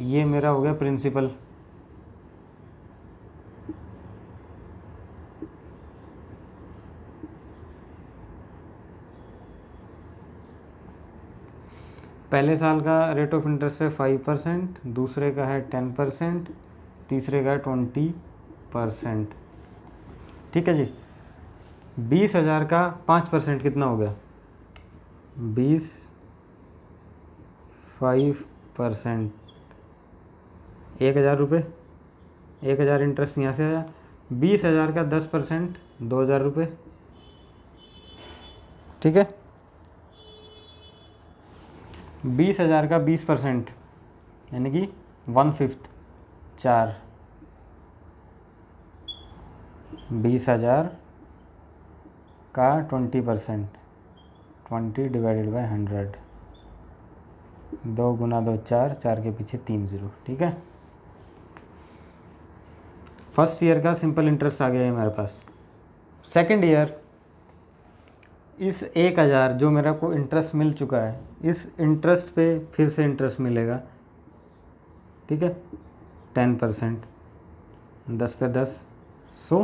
ये मेरा हो गया प्रिंसिपल, पहले साल का रेट ऑफ इंटरेस्ट है 5%, दूसरे का है 10%, तीसरे का है 20%। ठीक है जी। 20,000 का 5% कितना हो गया? 5%, 1,000 रुपये। 1,000 इंटरेस्ट यहाँ से आया। 20,000 का 10%, 2,000 रुपये। ठीक है। 20,000 का 20% यानी कि 1/5, 4। 20,000 का 20%, 20 डिवाइडेड बाय 100, 2 गुना 2 4, 4 के पीछे 3 0। ठीक है। फर्स्ट ईयर का सिंपल इंटरेस्ट आ गया है मेरे पास। सेकंड ईयर, इस 1,000 जो मेरा को इंटरेस्ट मिल चुका है, इस इंटरेस्ट पे फिर से इंटरेस्ट मिलेगा। ठीक है। 10%, 10 पे 10, 100।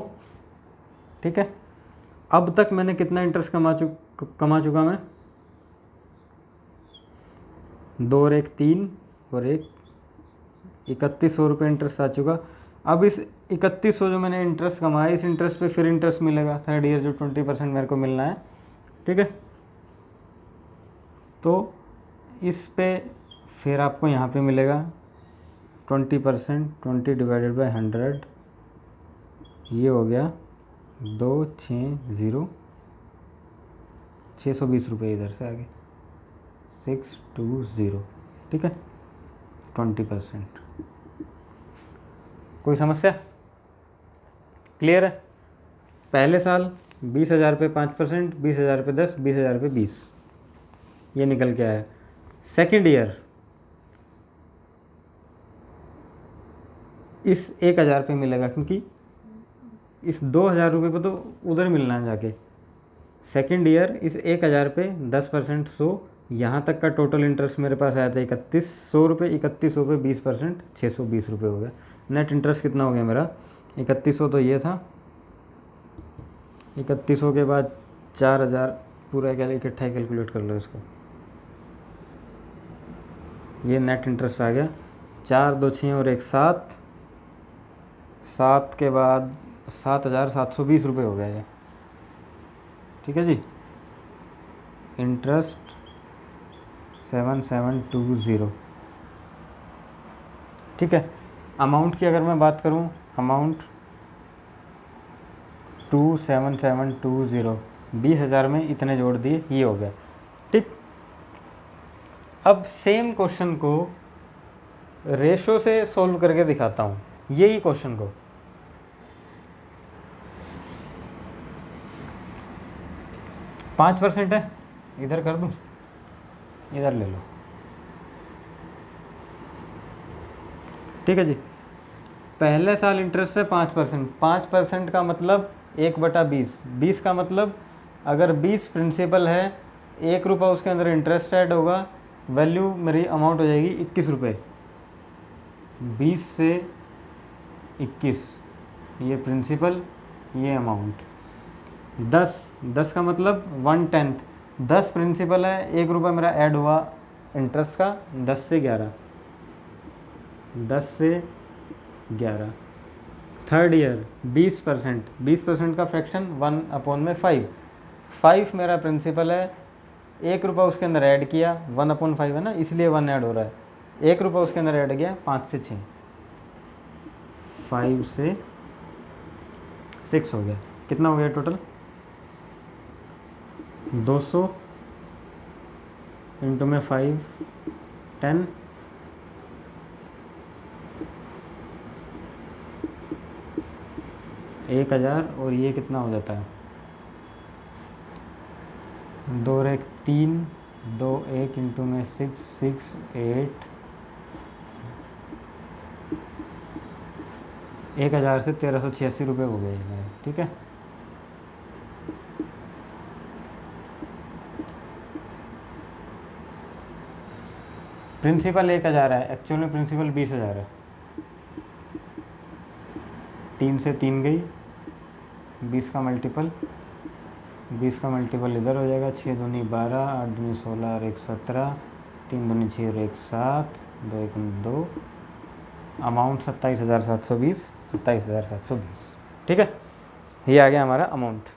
ठीक है। अब तक मैंने कितना इंटरेस्ट कमा चुका मैं? 2 और 1 3 और 1 3100 रुपये इंटरेस्ट आ चुका। अब इस 3100 जो मैंने इंटरेस्ट कमाया, इस इंटरेस्ट पे फिर इंटरेस्ट मिलेगा थर्ड ईयर, जो 20% मेरे को मिलना है। ठीक है। तो इस पे फिर आपको यहाँ पे मिलेगा 20%, 20 डिवाइडेड बाय 100, ये हो गया 260, 620 रुपये इधर से आगे, 620। ठीक है। 20%। कोई समस्या? क्लियर है? पहले साल 20,000 पे 5%, 20,000 पे 10, 20,000 पे 20, ये निकल के आया। सेकेंड ईयर, इस 1,000 पे मिलेगा, क्योंकि इस 2,000 रुपये पे तो उधर मिलना है जाके। सेकेंड ईयर, इस 1,000 पे 10%, 100, यहाँ तक का टोटल इंटरेस्ट मेरे पास आया था 3,100 रुपये। 3,100 पे 20%, 620 रुपये हो गया। नेट इंटरेस्ट कितना हो गया मेरा? 3,100 तो ये था, 3,100 के बाद 4,000, पूरा इकट्ठा कैलकुलेट कर लो इसको। ये नेट इंटरेस्ट आ गया। 4 2 6 और 1 7, 7 के बाद 7,720 रुपये हो गया ये। ठीक है जी। इंटरेस्ट 7720। ठीक है। अमाउंट की अगर मैं बात करूं, अमाउंट 27720, 20,000 में इतने जोड़ दिए, ये हो गया। ठीक। अब सेम क्वेश्चन को रेशो से सॉल्व करके दिखाता हूँ, यही क्वेश्चन को। पाँच % है, इधर कर दूँ, इधर ले लो। ठीक है जी। पहले साल इंटरेस्ट है 5%। 5% का मतलब 1/20। 20 का मतलब अगर 20 प्रिंसिपल है, 1 रुपये उसके अंदर इंटरेस्ट ऐड होगा, वैल्यू मेरी अमाउंट हो जाएगी 21 रुपये। 20 से 21, ये प्रिंसिपल, ये अमाउंट। 10 का मतलब 1/10। 10 प्रिंसिपल है, 1 रुपये मेरा ऐड हुआ इंटरेस्ट का, 10 से 11, 10 से 11। Third year 20%। 20% का फ्रैक्शन 1/5। 5 मेरा प्रिंसिपल है, 1 रुपये उसके अंदर ऐड किया, 1/5 है ना, इसलिए 1 ऐड हो रहा है। 1 रुपये उसके अंदर ऐड किया, 5 से 6, 5 से 6 हो गया। कितना हो गया टोटल? 200 इंटू में 5, 10, 1,000, और ये कितना हो जाता है? 2 और 1 3, 2 1 इंटू में 6 6 8, 1000 से 1386 रुपये हो गए मेरे, ठीक है। प्रिंसिपल 1000 है, एक्चुअल में प्रिंसिपल 20,000 है। 3 से 3 गई, 20 का मल्टीपल, 20 का मल्टीपल इधर हो जाएगा। 6 दूनी 12, 8 दूनी 16 और 1 17, 3 दूनी 6 और 1 7, 2 1 2। अमाउंट 27,720, 27,720, ठीक है। ये आ गया हमारा अमाउंट।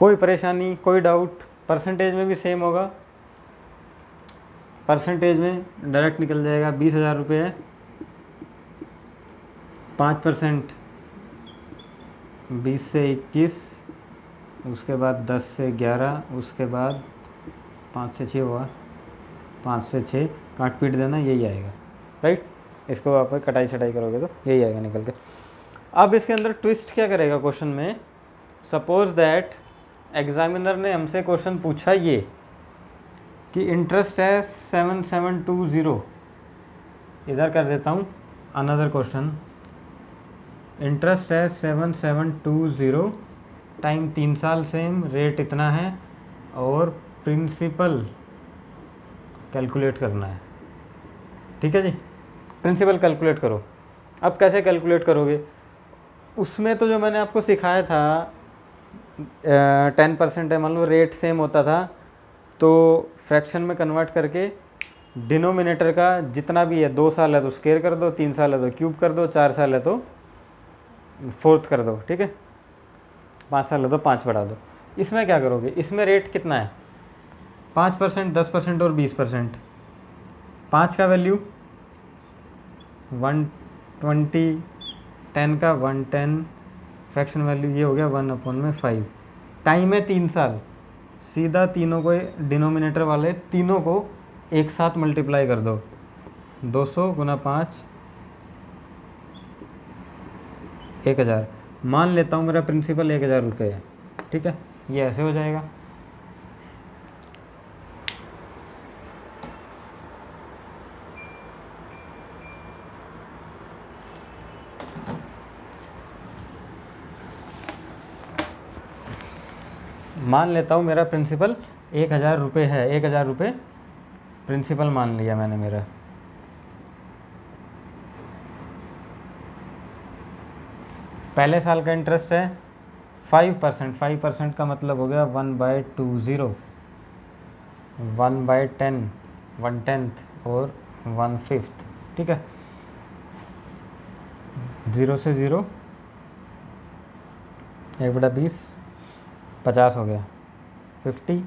कोई परेशानी, कोई डाउट? परसेंटेज में भी सेम होगा। परसेंटेज में डायरेक्ट निकल जाएगा। 20,000 रुपये है, 5%, 20 से 21, उसके बाद 10 से 11, उसके बाद 5 से 6 हुआ, 5 से 6 काट पीट देना, यही आएगा, राइट। इसको आप कटाई छटाई करोगे तो यही आएगा निकल के। अब इसके अंदर ट्विस्ट क्या करेगा क्वेश्चन में? सपोज दैट एग्जामिनर ने हमसे क्वेश्चन पूछा ये कि इंटरेस्ट है 7720, इधर कर देता हूँ अनदर क्वेश्चन। इंटरेस्ट है 7720, टाइम 3 साल सेम, रेट इतना है और प्रिंसिपल कैलकुलेट करना है, ठीक है जी। प्रिंसिपल कैलकुलेट करो। अब कैसे कैलकुलेट करोगे? उसमें तो जो मैंने आपको सिखाया था 10% है, मान लो रेट सेम होता था तो फ्रैक्शन में कन्वर्ट करके डिनोमिनेटर का जितना भी है, 2 साल है तो स्क्वायर कर दो, 3 साल है तो क्यूब कर दो, 4 साल है तो फोर्थ कर दो, ठीक है। 5 साल है तो 5 बढ़ा दो। इसमें क्या करोगे? इसमें रेट कितना है? 5%, 10% और 20%। 5 का वैल्यू 120, 10 का 110, फ्रैक्शन वैल्यू ये हो गया 1/5। टाइम है 3 साल। सीधा तीनों को, डिनोमिनेटर वाले तीनों को एक साथ मल्टीप्लाई कर दो। 200 गुना 5, 1000। मान लेता हूँ मेरा प्रिंसिपल 1000 रुपये है, ठीक है। ये ऐसे हो जाएगा। मान लेता हूँ मेरा प्रिंसिपल 1000 रुपये है, 1000 रुपये प्रिंसिपल मान लिया मैंने मेरा। पहले साल का इंटरेस्ट है 5%। 5% का मतलब हो गया 1/20, 1/10, 1/10 और 1/5, ठीक है। 0 से 0, 1/20, 50 हो गया, 50,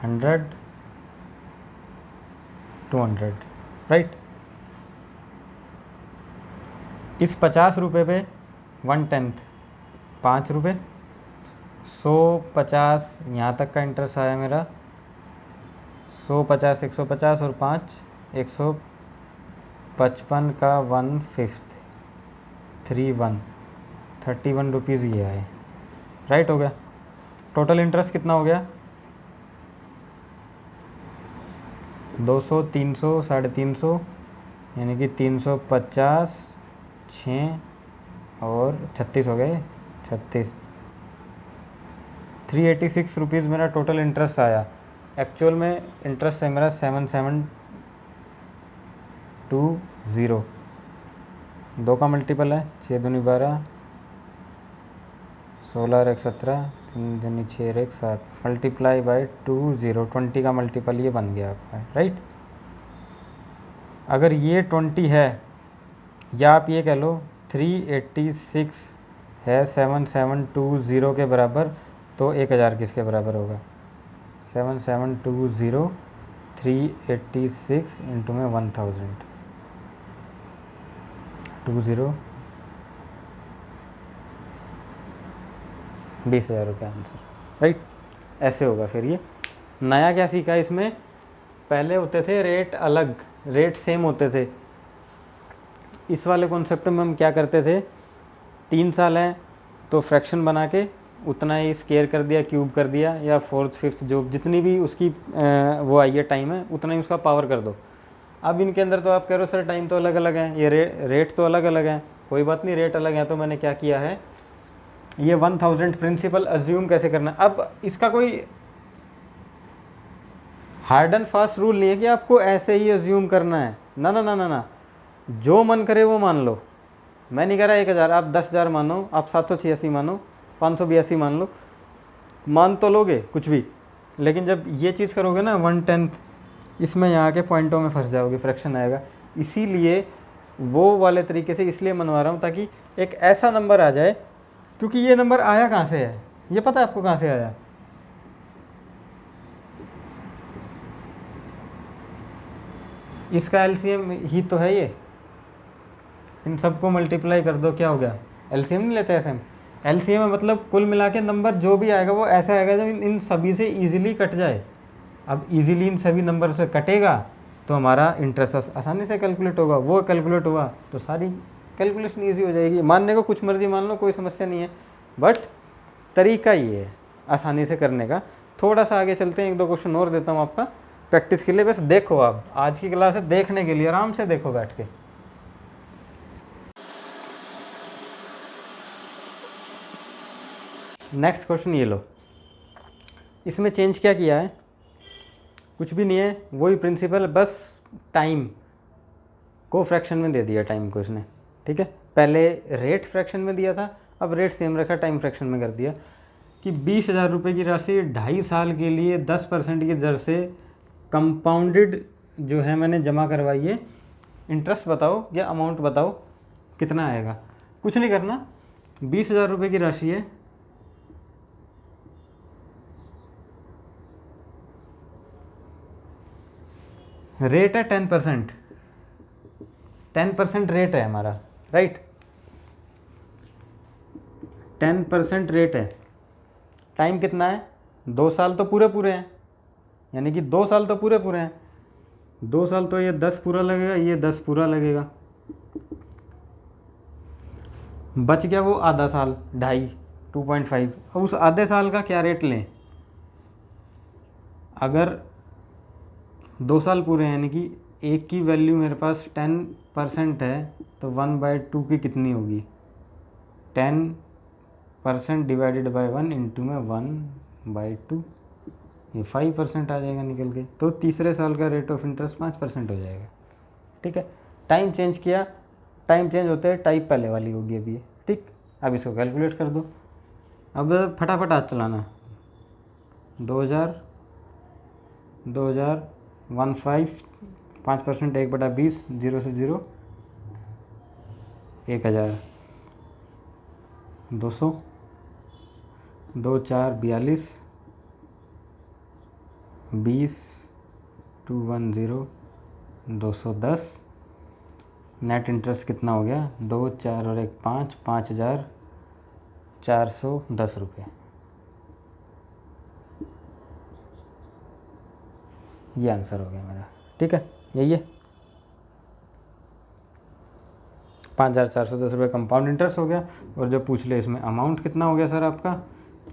100, 200, राइट। इस 50 रुपये पे 1/10, 5 रुपये, 150 यहाँ तक का इंटरेस्ट आया मेरा। 150, 150 और 5, 155 का 1/5, 31 रुपीज़ ये आए, राइट हो गया। टोटल इंटरेस्ट कितना हो गया? 200, 300, 350, यानी कि 350, 6 और 36 हो गए, 36, 386 रुपीज़ मेरा टोटल इंटरेस्ट आया। एक्चुअल में इंटरेस्ट है मेरा 7720, 2 का मल्टीपल है, 6 दूनी 12, 16 और 1 17, 3 दूनी 6 और 1 7, मल्टीप्लाई बाई 20, 20 का मल्टीपल ये बन गया आपका, राइट। अगर ये 20 है, या आप ये कह लो 386 है 7720 के बराबर, तो 1000 किसके बराबर होगा? 7720, 386 इंटू में 1000, 20,000 रुपये आंसर, राइट। ऐसे होगा। फिर ये नया क्या सीखा इसमें? पहले होते थे रेट अलग, रेट सेम होते थे। इस वाले कॉन्सेप्ट में हम क्या करते थे? 3 साल हैं तो फ्रैक्शन बना के उतना ही स्केयर कर दिया, क्यूब कर दिया, या फोर्थ फिफ्थ जो जितनी भी उसकी वो आई है टाइम है, उतना ही उसका पावर कर दो। अब इनके अंदर तो आप कह रहे हो सर टाइम तो अलग अलग है, ये रेट तो अलग अलग है। कोई बात नहीं, रेट अलग है तो मैंने क्या किया है, ये 1000 प्रिंसिपल अज्यूम कैसे करना है। अब इसका कोई हार्ड एंड फास्ट रूल नहीं है कि आपको ऐसे ही अज्यूम करना है, ना ना ना ना ना, जो मन करे वो मान लो। मैं नहीं कह रहा 1000, आप 10,000 मानो, आप 786 मानो, 582 मान लो, मान तो लोगे कुछ भी, लेकिन जब ये चीज़ करोगे ना 1/10, इसमें यहाँ के पॉइंटों में फंस जाओगे, फ्रैक्शन आएगा। इसीलिए वो वाले तरीके से इसलिए मनवा रहा हूँ ताकि एक ऐसा नंबर आ जाए, क्योंकि ये नंबर आया कहाँ से है, ये पता है आपको कहाँ से आया? इसका एलसीएम ही तो है ये, इन सबको मल्टीप्लाई कर दो, क्या हो गया? एलसीएम नहीं लेते ऐसे हम, एलसीएम में मतलब कुल मिला के नंबर जो भी आएगा वो ऐसा आएगा जो इन सभी से ईजिली कट जाए। अब ईजिली इन सभी नंबर से कटेगा तो हमारा इंटरेस्ट आसानी से कैलकुलेट होगा, वो कैलकुलेट हुआ तो सारी कैलकुलेशन ईजी हो जाएगी। मानने को कुछ मर्जी मान लो, कोई समस्या नहीं है, बट तरीका ये है आसानी से करने का। थोड़ा सा आगे चलते हैं, एक दो क्वेश्चन और देता हूँ आपका प्रैक्टिस के लिए, बस देखो आप, आज की क्लास है देखने के लिए, आराम से देखो बैठ के। नेक्स्ट क्वेश्चन ये लो, इसमें चेंज क्या किया है, कुछ भी नहीं है, वही प्रिंसिपल, बस टाइम को फ्रैक्शन में दे दिया, टाइम को इसने, ठीक है। पहले रेट फ्रैक्शन में दिया था, अब रेट सेम रखा, टाइम फ्रैक्शन में कर दिया कि 20,000 रुपये की राशि 2.5 साल के लिए 10% की दर से कंपाउंडेड जो है मैंने जमा करवाई है, इंटरेस्ट बताओ या अमाउंट बताओ कितना आएगा। कुछ नहीं करना, 20,000 रुपये की राशि है, रेट है 10%, 10% रेट है हमारा, राइट, 10% रेट है। टाइम कितना है, 2 साल तो पूरे पूरे हैं, यानी कि 2 साल तो पूरे पूरे हैं, 2 साल तो ये 10 पूरा लगेगा, ये 10 पूरा लगेगा, बच गया वो आधा साल, 2.5, 2.5। अब उस आधे साल का क्या रेट लें, अगर 2 साल पूरे हैं यानी कि एक की वैल्यू मेरे पास 10% है, तो 1/2 की कितनी होगी, 10% डिवाइडेड बाय 1 इंटू में 1/2, ये 5% आ जाएगा निकल के, तो तीसरे साल का रेट ऑफ इंटरेस्ट 5% हो जाएगा, ठीक है। टाइम चेंज किया, टाइम चेंज होते हैं टाइप पहले वाली होगी अभी, ठीक। अब इसको कैलकुलेट कर दो, अब फटाफट हाथ चलाना, 2000, 15, 5%, 1/20, 0 से 0, 1000, 200, 2 4 42, 20, 210, 210। नेट इंटरेस्ट कितना हो गया, 2 4 और 1 5, 5,410 रुपये। ये आंसर हो गया मेरा, ठीक है, यही है, 5,410 रुपये कंपाउंड इंटरेस्ट हो गया। और जो पूछ ले इसमें अमाउंट कितना हो गया सर आपका,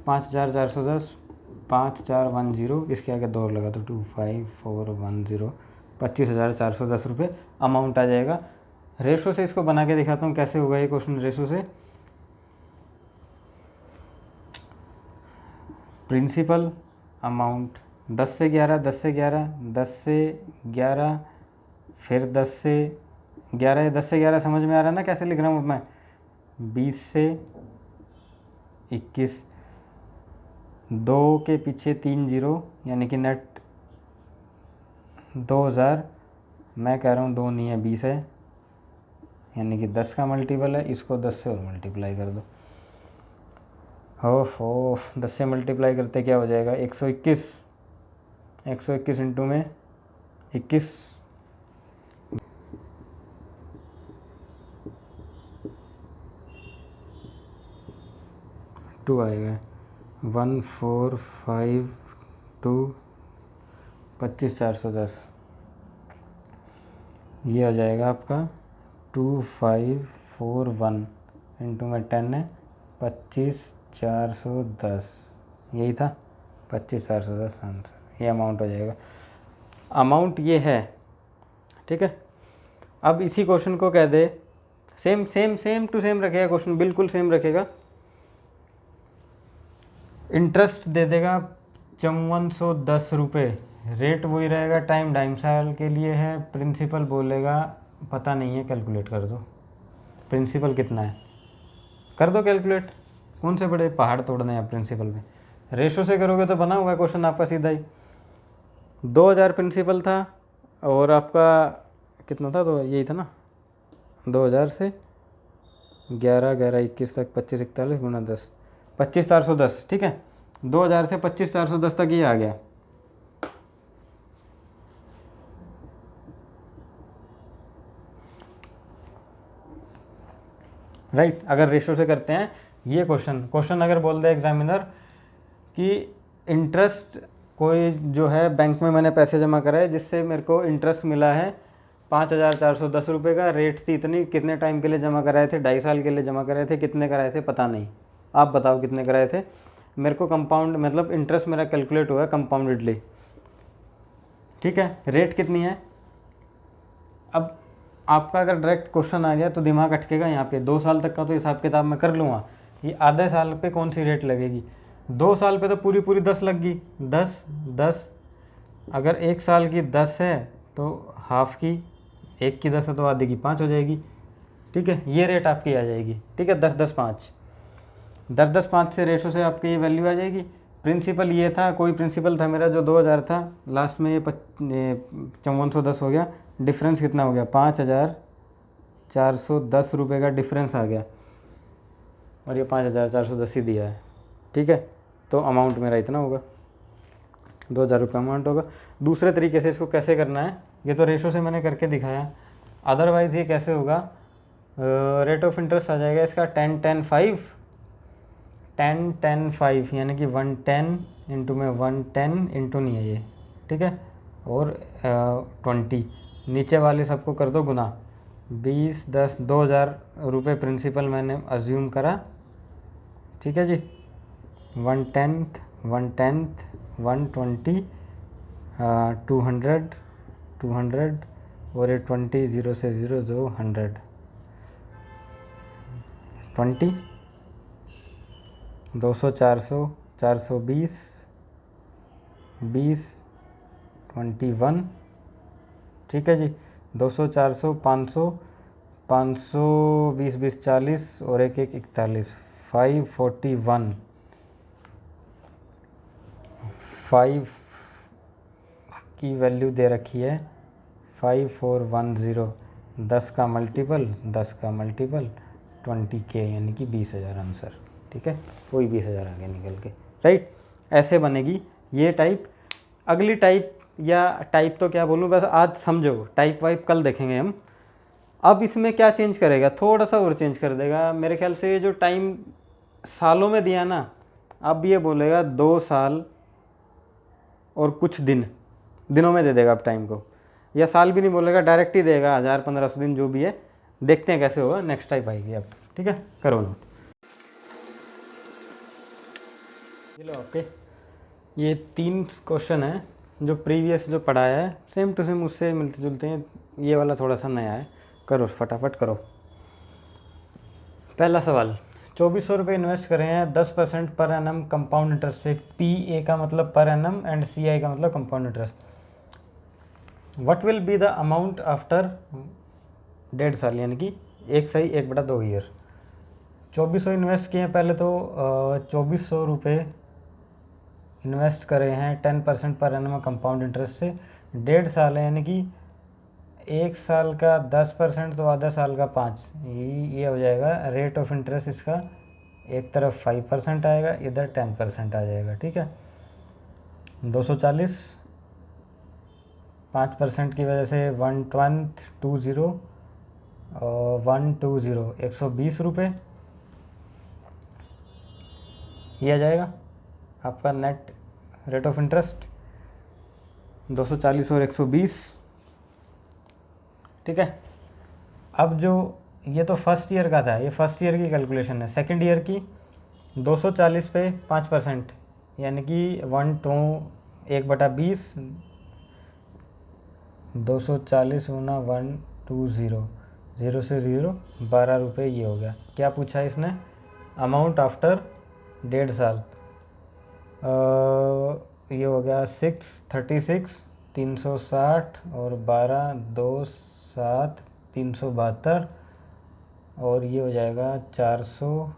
5,410, 5,410, इसके आगे 2 लगा तो 2,5,410, 25,410 रुपये अमाउंट आ जाएगा। रेशो से इसको बना के दिखाता हूँ कैसे होगा ये क्वेश्चन रेशो से। प्रिंसिपल अमाउंट 10 से 11, 10 से 11, 10 से 11, फिर 10 से 11, 10 से 11 समझ में आ रहा है ना कैसे लिख रहा हूँ मैं, 20 से 21, 2 के पीछे 3 0, यानी कि नेट 2000, मैं कह रहा हूँ 2 नहीं है 20 है, यानी कि 10 का मल्टीपल है, इसको 10 से और मल्टीप्लाई कर दो। हो 10 से मल्टीप्लाई करते क्या हो जाएगा, 121, 121 इंटू में 21, 2 आएगा, 1452, 25,410, ये आ जाएगा आपका 2541 इंटू में 10 है, 410 यही था, 25,410 आंसर, ये अमाउंट हो जाएगा। अमाउंट ये है, ठीक है। अब इसी क्वेश्चन को कह दे, सेम टू सेम रखेगा क्वेश्चन, बिल्कुल सेम रखेगा। इंटरेस्ट दे देगा 5410 रुपये, रेट वही रहेगा, टाइम 2.5 साल के लिए है, प्रिंसिपल बोलेगा पता नहीं है, कैलकुलेट कर दो। प्रिंसिपल कितना है, कर दो कैलकुलेट, कौन से बड़े पहाड़ तोड़ने हैं प्रिंसिपल में। रेशो से करोगे तो बना हुआ क्वेश्चन आपका सीधा ही। 2000 प्रिंसिपल था और आपका कितना था, तो यही था ना, 2000 से 11, 11, 21 तक 25, 41 गुना 10, 25,410, ठीक है। 2000 से 25,410 तक ये आ गया। राइट, अगर रेशो से करते हैं ये क्वेश्चन अगर बोल दे एग्जामिनर कि इंटरेस्ट कोई जो है बैंक में मैंने पैसे जमा कराए जिससे मेरे को इंटरेस्ट मिला है 5,410 रुपये का, रेट थी इतनी, कितने टाइम के लिए जमा कराए थे, 2.5 साल के लिए जमा कराए थे, कितने कराए थे पता नहीं, आप बताओ कितने कराए थे, मेरे को कंपाउंड मतलब इंटरेस्ट मेरा कैलकुलेट हुआ कंपाउंडेडली, ठीक है। रेट कितनी है, अब आपका अगर डायरेक्ट क्वेश्चन आ गया तो दिमाग अटकेगा यहाँ पे। 2 साल तक का तो हिसाब किताब मैं कर लूँगा, ये आधे साल पे कौन सी रेट लगेगी, 2 साल पे तो पूरी 10 लग गई, 10, अगर 1 साल की 10 है तो हाफ की, 1 की 10 है तो आधे की 5 हो जाएगी, ठीक है। ये रेट आपकी आ जाएगी, ठीक है, 10, 5, 10, 5 से रेशो से आपकी ये वैल्यू आ जाएगी। प्रिंसिपल ये था, कोई प्रिंसिपल था मेरा जो 2000 था, लास्ट में ये 5410 हो गया, डिफरेंस कितना हो गया, 5,410 रुपये का डिफरेंस आ गया, और ये 5,410 ही दिया है, ठीक है। तो अमाउंट मेरा इतना होगा, 2,000 रुपये अमाउंट होगा। दूसरे तरीके से इसको कैसे करना है, ये तो रेशो से मैंने करके दिखाया, अदरवाइज़ ये कैसे होगा, रेट ऑफ इंटरेस्ट आ जाएगा इसका 10, 10, 5 यानी कि 110 इंटू में 110 इंटू नहीं है ये, ठीक है, और 20, नीचे वाले सबको कर दो गुना, 20, 10, 2,000 रुपये प्रिंसिपल मैंने अज्यूम करा, ठीक है जी, 110, 120, 200 और ये 20, 0 से 0, 200, 20, 200, 400, 420, 20, 21, ठीक है जी, 200, 400, 500, 520, 20, 40 और 1, 41, 541, 5 की वैल्यू दे रखी है 5410, 10 का मल्टीपल 20K यानी कि 20,000 आंसर, ठीक है, वही 20,000 आगे निकल के, राइट। ऐसे बनेगी ये टाइप। अगली टाइप, या टाइप तो क्या बोलूँ, बस आज समझो, टाइप वाइप कल देखेंगे हम। अब इसमें क्या चेंज करेगा, थोड़ा सा और चेंज कर देगा मेरे ख्याल से, जो टाइम सालों में दिया ना, अब ये बोलेगा 2 साल और कुछ दिनों में दे देगा अब टाइम को, या साल भी नहीं बोलेगा, डायरेक्ट ही देगा 1000-1500 दिन जो भी है। देखते हैं कैसे होगा, नेक्स्ट टाइप आएगी अब, ठीक है, करो नोट। चलो ओके, ये 3 क्वेश्चन है जो प्रीवियस जो पढ़ाया है, सेम टू सेम उससे मिलते जुलते हैं, ये वाला थोड़ा सा नया है, करो फटाफट करो। पहला सवाल, 2400 रुपये इन्वेस्ट करे हैं 10% पर एनम कंपाउंड इंटरेस्ट से, PA का मतलब पर एनम एंड CI का मतलब compound interest, what will be the amount after 1.5 साल यानी कि 1/2 ईयर। 2400 इन्वेस्ट किए हैं पहले तो, 2400 रुपये इन्वेस्ट करे हैं 10% पर एनम कंपाउंड इंटरेस्ट से, 1.5 साल है यानी कि 1 साल का 10% तो आधा साल का 5, ये हो जाएगा रेट ऑफ इंटरेस्ट इसका, एक तरफ 5% आएगा, इधर 10% आ जाएगा, ठीक है। 240, 5% की वजह से 120, 120 रुपये, ये आ जाएगा आपका नेट रेट ऑफ इंटरेस्ट, 240 और 120, ठीक है। अब जो ये तो फर्स्ट ईयर का था, ये फर्स्ट ईयर की कैलकुलेशन है। सेकंड ईयर की 240 पे 5%, यानी कि 1/20, 240 गुना 120, 0 से 0, 12 रुपये ये हो गया। क्या पूछा है इसने? अमाउंट आफ्टर 1.5 साल। ये हो गया 636, 360 और 12, 2, 7, 372, और ये हो जाएगा 400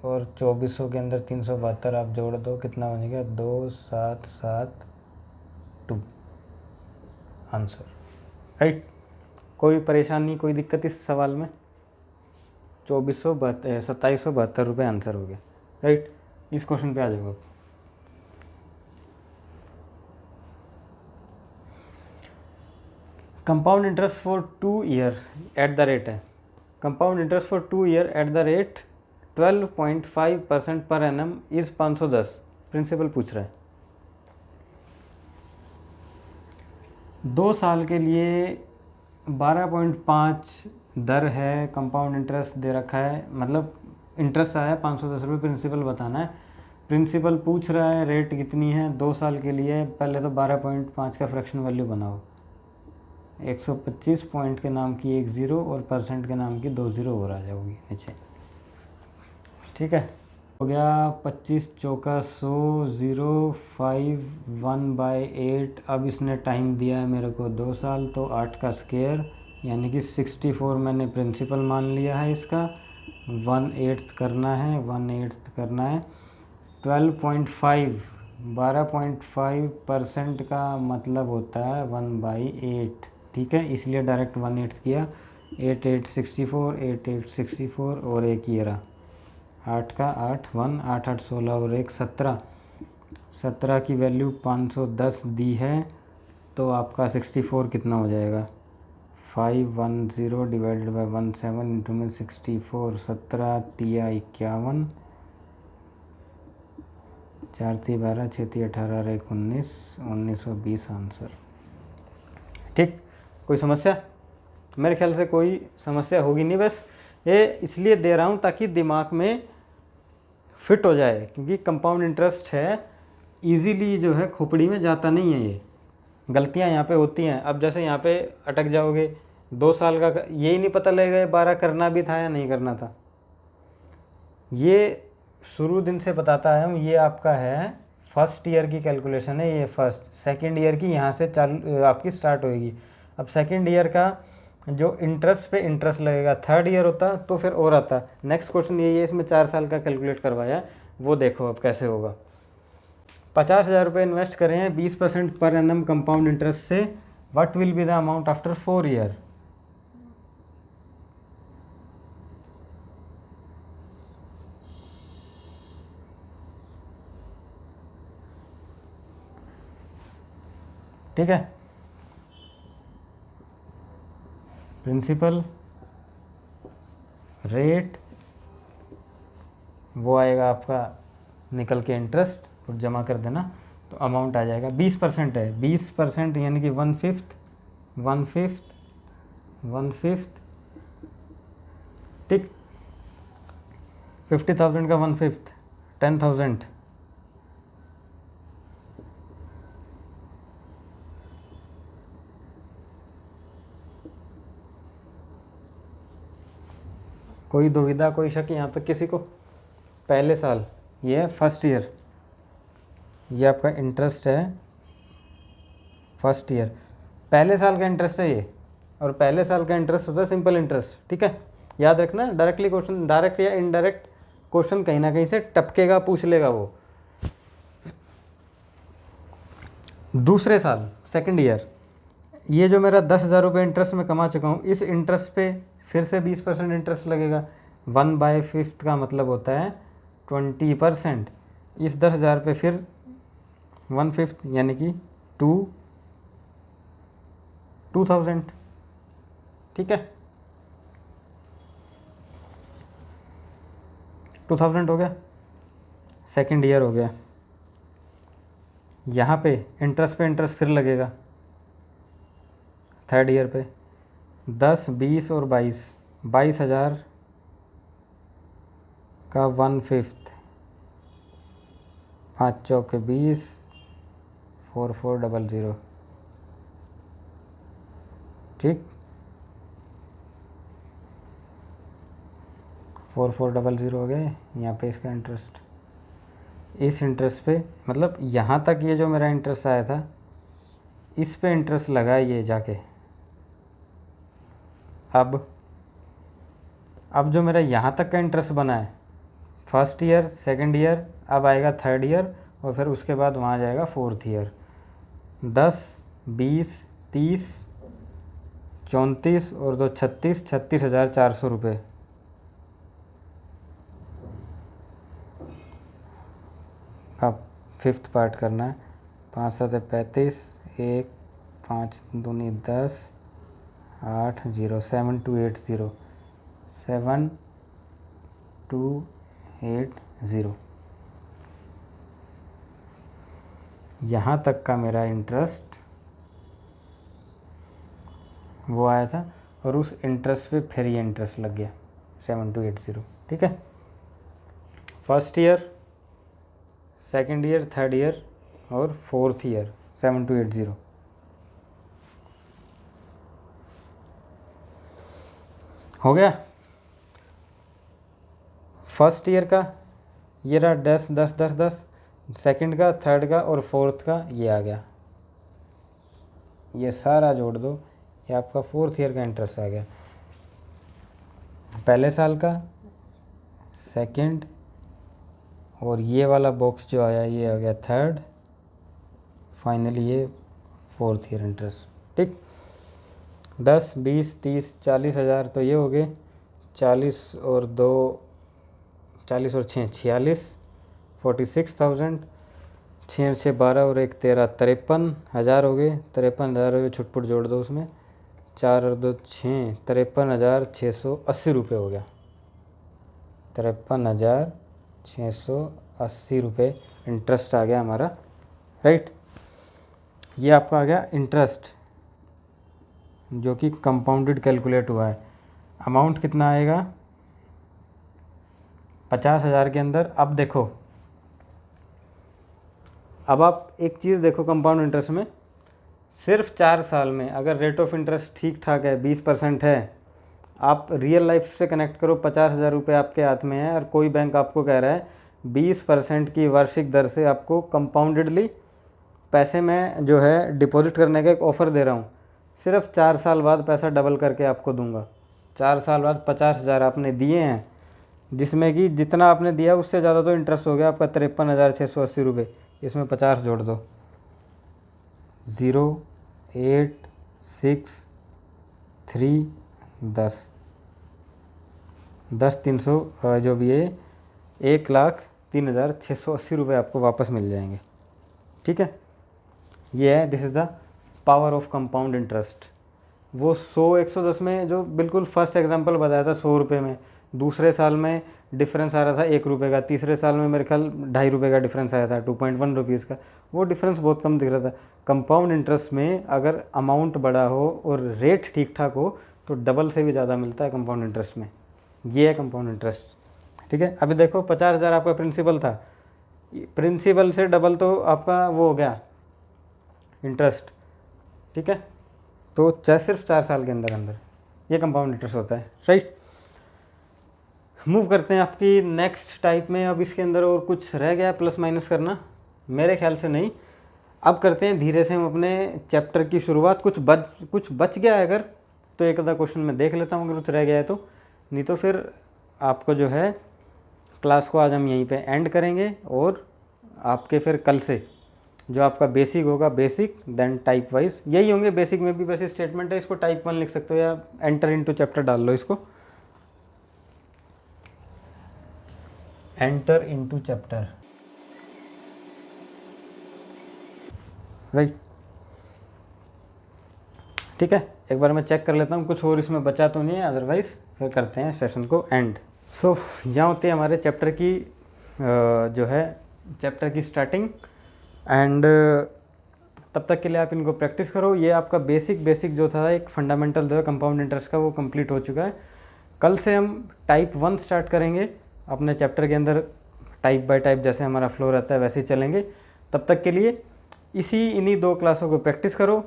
और 2400 के अंदर 372 आप जोड़ दो, कितना बनेगा? 2772 आंसर। राइट। कोई परेशानी, कोई दिक्कत इस सवाल में? 2772 रुपये आंसर हो गया। राइट। इस क्वेश्चन पे आ जाओ। Compound interest for 2 year at the rate है, compound interest for 2 year at the rate 12.5% per annum is 510। Principal पूछ रहा है 2 साल के लिए 12.5 दर है, कंपाउंड इंटरेस्ट दे रखा है, मतलब इंटरेस्ट आया 510 रुपये, प्रिंसिपल बताना है। प्रिंसिपल पूछ रहा है रेट कितनी है 2 साल के लिए। पहले तो 12.5 का फ्रैक्शन वैल्यू बनाओ, 125 पॉइंट के नाम की 1 0 और परसेंट के नाम की 2 0 और आ जाओगी नीचे। ठीक है, हो गया 25 चौका 100, 0, 5, 1/8। अब इसने टाइम दिया है मेरे को 2 साल, तो 8 का स्क्वायर यानी कि 64 मैंने प्रिंसिपल मान लिया है इसका। 1/8 करना है, 1/8 करना है। 12.5, 12.5% का मतलब होता है 1/8। ठीक है, इसलिए डायरेक्ट 1/8 किया। 8 8 64, 8 8 64 और एक ये रहा 8 का 8, 1 8 8 16 और 1 17। 17 की वैल्यू 510 दी है, तो आपका 64 कितना हो जाएगा? 510 डिवाइडेड बाई 17 इंटू में 64, 17 तिया 51, 4 ती 12, 6 ती 18 और 1 19, 1920 आंसर। ठीक, कोई समस्या? मेरे ख्याल से कोई समस्या होगी नहीं, बस ये इसलिए दे रहा हूँ ताकि दिमाग में फिट हो जाए, क्योंकि कंपाउंड इंटरेस्ट है, इजीली जो है खोपड़ी में जाता नहीं है। ये गलतियाँ यहाँ पे होती हैं। अब जैसे यहाँ पे अटक जाओगे 2 साल का, यही नहीं पता लगेगा 12 करना भी था या नहीं करना था। ये शुरू दिन से बताता है, ये आपका है फर्स्ट ईयर की कैलकुलेशन है, ये फर्स्ट सेकंड ईयर की यहाँ से चालू आपकी स्टार्ट होएगी। अब सेकंड ईयर का जो इंटरेस्ट पे इंटरेस्ट लगेगा, थर्ड ईयर होता तो फिर और आता। नेक्स्ट क्वेश्चन यही है, इसमें 4 साल का कैलकुलेट करवाया, वो देखो अब कैसे होगा। 50,000 रुपये इन्वेस्ट करें हैं 20% पर एनम कंपाउंड इंटरेस्ट से, what will be the amount after 4 year? ठीक है, प्रिंसिपल रेट वो आएगा आपका निकल के इंटरेस्ट और जमा कर देना, तो अमाउंट आ जाएगा 20% है, 20% यानी कि 1/5, 1/5, 1/5। ठीक, 50,000 का 1/5 10,000। कोई दुविधा, कोई शक यहाँ तक किसी को? पहले साल ये है फर्स्ट ईयर, ये आपका इंटरेस्ट है फर्स्ट ईयर, पहले साल का इंटरेस्ट है ये, और पहले साल का इंटरेस्ट होता है सिंपल इंटरेस्ट। ठीक है, याद रखना, डायरेक्टली क्वेश्चन, डायरेक्ट या इनडायरेक्ट क्वेश्चन कहीं ना कहीं से टपकेगा, पूछ लेगा वो। दूसरे साल सेकंड ईयर, ये जो मेरा 10,000 रुपये इंटरेस्ट में कमा चुका हूँ, इस इंटरेस्ट पे फिर से 20% इंटरेस्ट लगेगा। 1/5 का मतलब होता है 20%। इस 10,000 पे फिर 1/5 यानी कि 2,000। ठीक है, 2,000 हो गया, सेकंड ईयर हो गया। यहाँ पे इंटरेस्ट फिर लगेगा थर्ड ईयर पे 10, 20 और 22, 22,000 का 1/5, 5 चौके 20, 4400, ठीक, 4400 हो गए। यहाँ पे इसका इंटरेस्ट, इस इंटरेस्ट पे मतलब यहाँ तक ये जो मेरा इंटरेस्ट आया था इस पे इंटरेस्ट लगा ये जाके। अब जो मेरा यहाँ तक का इंटरेस्ट बना है, फर्स्ट ईयर, सेकंड ईयर, अब आएगा थर्ड ईयर और फिर उसके बाद वहाँ जाएगा फोर्थ ईयर। 10, 20, 30, 34 और 2 36, 36,400 रुपये। अब फिफ्थ पार्ट करना है। 5 7 35, 1 5 दूनी 10, 8 0, 7280, 7280। यहाँ तक का मेरा इंटरेस्ट वो आया था और उस इंटरेस्ट पे फिर ये इंटरेस्ट लग गया 7280, ठीक है। First year, second year, third year और फोर्थ ईयर 7280। हो गया। फर्स्ट ईयर का ये रहा 10 10 10 10, सेकंड का, थर्ड का और फोर्थ का ये आ गया। ये सारा जोड़ दो, ये आपका फोर्थ ईयर का इंटरेस्ट आ गया। पहले साल का, सेकंड और ये वाला बॉक्स जो आया ये आ गया थर्ड, फाइनली ये फोर्थ ईयर इंटरेस्ट, ठीक। 10 20 30 40,000 तो ये हो गए। 40 और 2 40 और 6 46, 46,000। 6 6 12 और 1 13, 53,000 हो गए। 53,000 हो गए, छुटपुट जोड़ दो उसमें। 4 और 2 6, 53,680 रुपये हो गया। 53,680 रुपये इंटरेस्ट आ गया हमारा, राइट। ये आपका आ गया इंटरेस्ट जो कि कंपाउंडेड कैलकुलेट हुआ है। अमाउंट कितना आएगा 50,000 के अंदर। अब देखो, अब आप एक चीज़ देखो, कंपाउंड इंटरेस्ट में सिर्फ 4 साल में अगर रेट ऑफ इंटरेस्ट ठीक ठाक है, 20% है, आप रियल लाइफ से कनेक्ट करो। 50,000 रुपये आपके हाथ में है और कोई बैंक आपको कह रहा है 20% की वार्षिक दर से आपको कंपाउंडेडली पैसे में जो है डिपॉजिट करने का एक ऑफ़र दे रहा हूँ। सिर्फ 4 साल बाद पैसा डबल करके आपको दूंगा। 4 साल बाद 50,000 आपने दिए हैं, जिसमें कि जितना आपने दिया उससे ज़्यादा तो इंटरेस्ट हो गया आपका 53,680 रुपये। इसमें 50 जोड़ दो, 0 8 6 3 10 10 300 जो भी है 1,03,680 रुपये आपको वापस मिल जाएंगे, ठीक है। ये है, this is the power of compound interest. वो 100 110 में जो बिल्कुल फर्स्ट एग्जांपल बताया था 100 रुपये में, दूसरे साल में डिफरेंस आ रहा था 1 रुपये का, तीसरे साल में मेरे ख्याल 2.5 रुपये का डिफरेंस आया था, 2.1 रुपीज़ का। वो डिफरेंस बहुत कम दिख रहा था। कंपाउंड इंटरेस्ट में अगर अमाउंट बड़ा हो और रेट ठीक ठाक हो तो डबल से भी ज़्यादा मिलता है कंपाउंड इंटरेस्ट में। ये है कंपाउंड इंटरेस्ट, ठीक है। अभी देखो 50,000 आपका प्रिंसिपल था, प्रिंसिपल से डबल तो आपका वो हो गया इंटरेस्ट, ठीक है। तो सिर्फ 4 साल के अंदर अंदर ये कंपाउंड इंटरेस्ट होता है, राइट। मूव करते हैं आपकी नेक्स्ट टाइप में। अब इसके अंदर और कुछ रह गया प्लस माइनस करना? मेरे ख्याल से नहीं। अब करते हैं धीरे से हम अपने चैप्टर की शुरुआत। कुछ बच गया है अगर तो एक आधा क्वेश्चन मैं देख लेता हूँ, अगर कुछ रह गया है तो। नहीं तो फिर आपको जो है क्लास को आज हम यहीं पे एंड करेंगे और आपके फिर कल से जो आपका बेसिक होगा, बेसिक देन टाइप वाइज यही होंगे। बेसिक में भी वैसे स्टेटमेंट है, इसको टाइप 1 लिख सकते हो या एंटर इनटू चैप्टर डाल लो, इसको एंटर इनटू चैप्टर, राइट, ठीक है। एक बार मैं चेक कर लेता हूँ कुछ और इसमें बचा तो नहीं है, अदरवाइज फिर करते हैं सेशन को एंड। सो यहाँ होती है हमारे चैप्टर की जो है चैप्टर की स्टार्टिंग एंड तब तक के लिए आप इनको प्रैक्टिस करो। ये आपका बेसिक जो था एक फंडामेंटल जो है कंपाउंड इंटरेस्ट का वो कंप्लीट हो चुका है। कल से हम टाइप 1 स्टार्ट करेंगे अपने चैप्टर के अंदर टाइप बाय टाइप जैसे हमारा फ्लो रहता है वैसे ही चलेंगे। तब तक के लिए इन्हीं 2 क्लासों को प्रैक्टिस करो।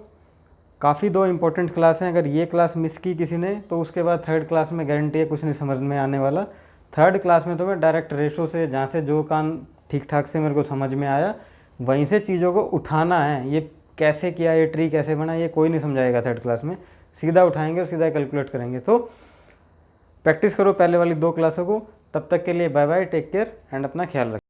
काफ़ी 2 इंपॉर्टेंट क्लास हैं, अगर ये क्लास मिस की किसी ने तो उसके बाद थर्ड क्लास में गारंटी है कुछ नहीं समझ में आने वाला। थर्ड क्लास में तो मैं डायरेक्ट रेशो से, जहाँ से जो काम ठीक ठाक से मेरे को समझ में आया वहीं से चीज़ों को उठाना है। ये कैसे किया, ये ट्री कैसे बना, ये कोई नहीं समझाएगा थर्ड क्लास में, सीधा उठाएंगे और सीधा कैलकुलेट करेंगे। तो प्रैक्टिस करो पहले वाली 2 क्लासों को। तब तक के लिए bye bye, take care and अपना ख्याल रखें।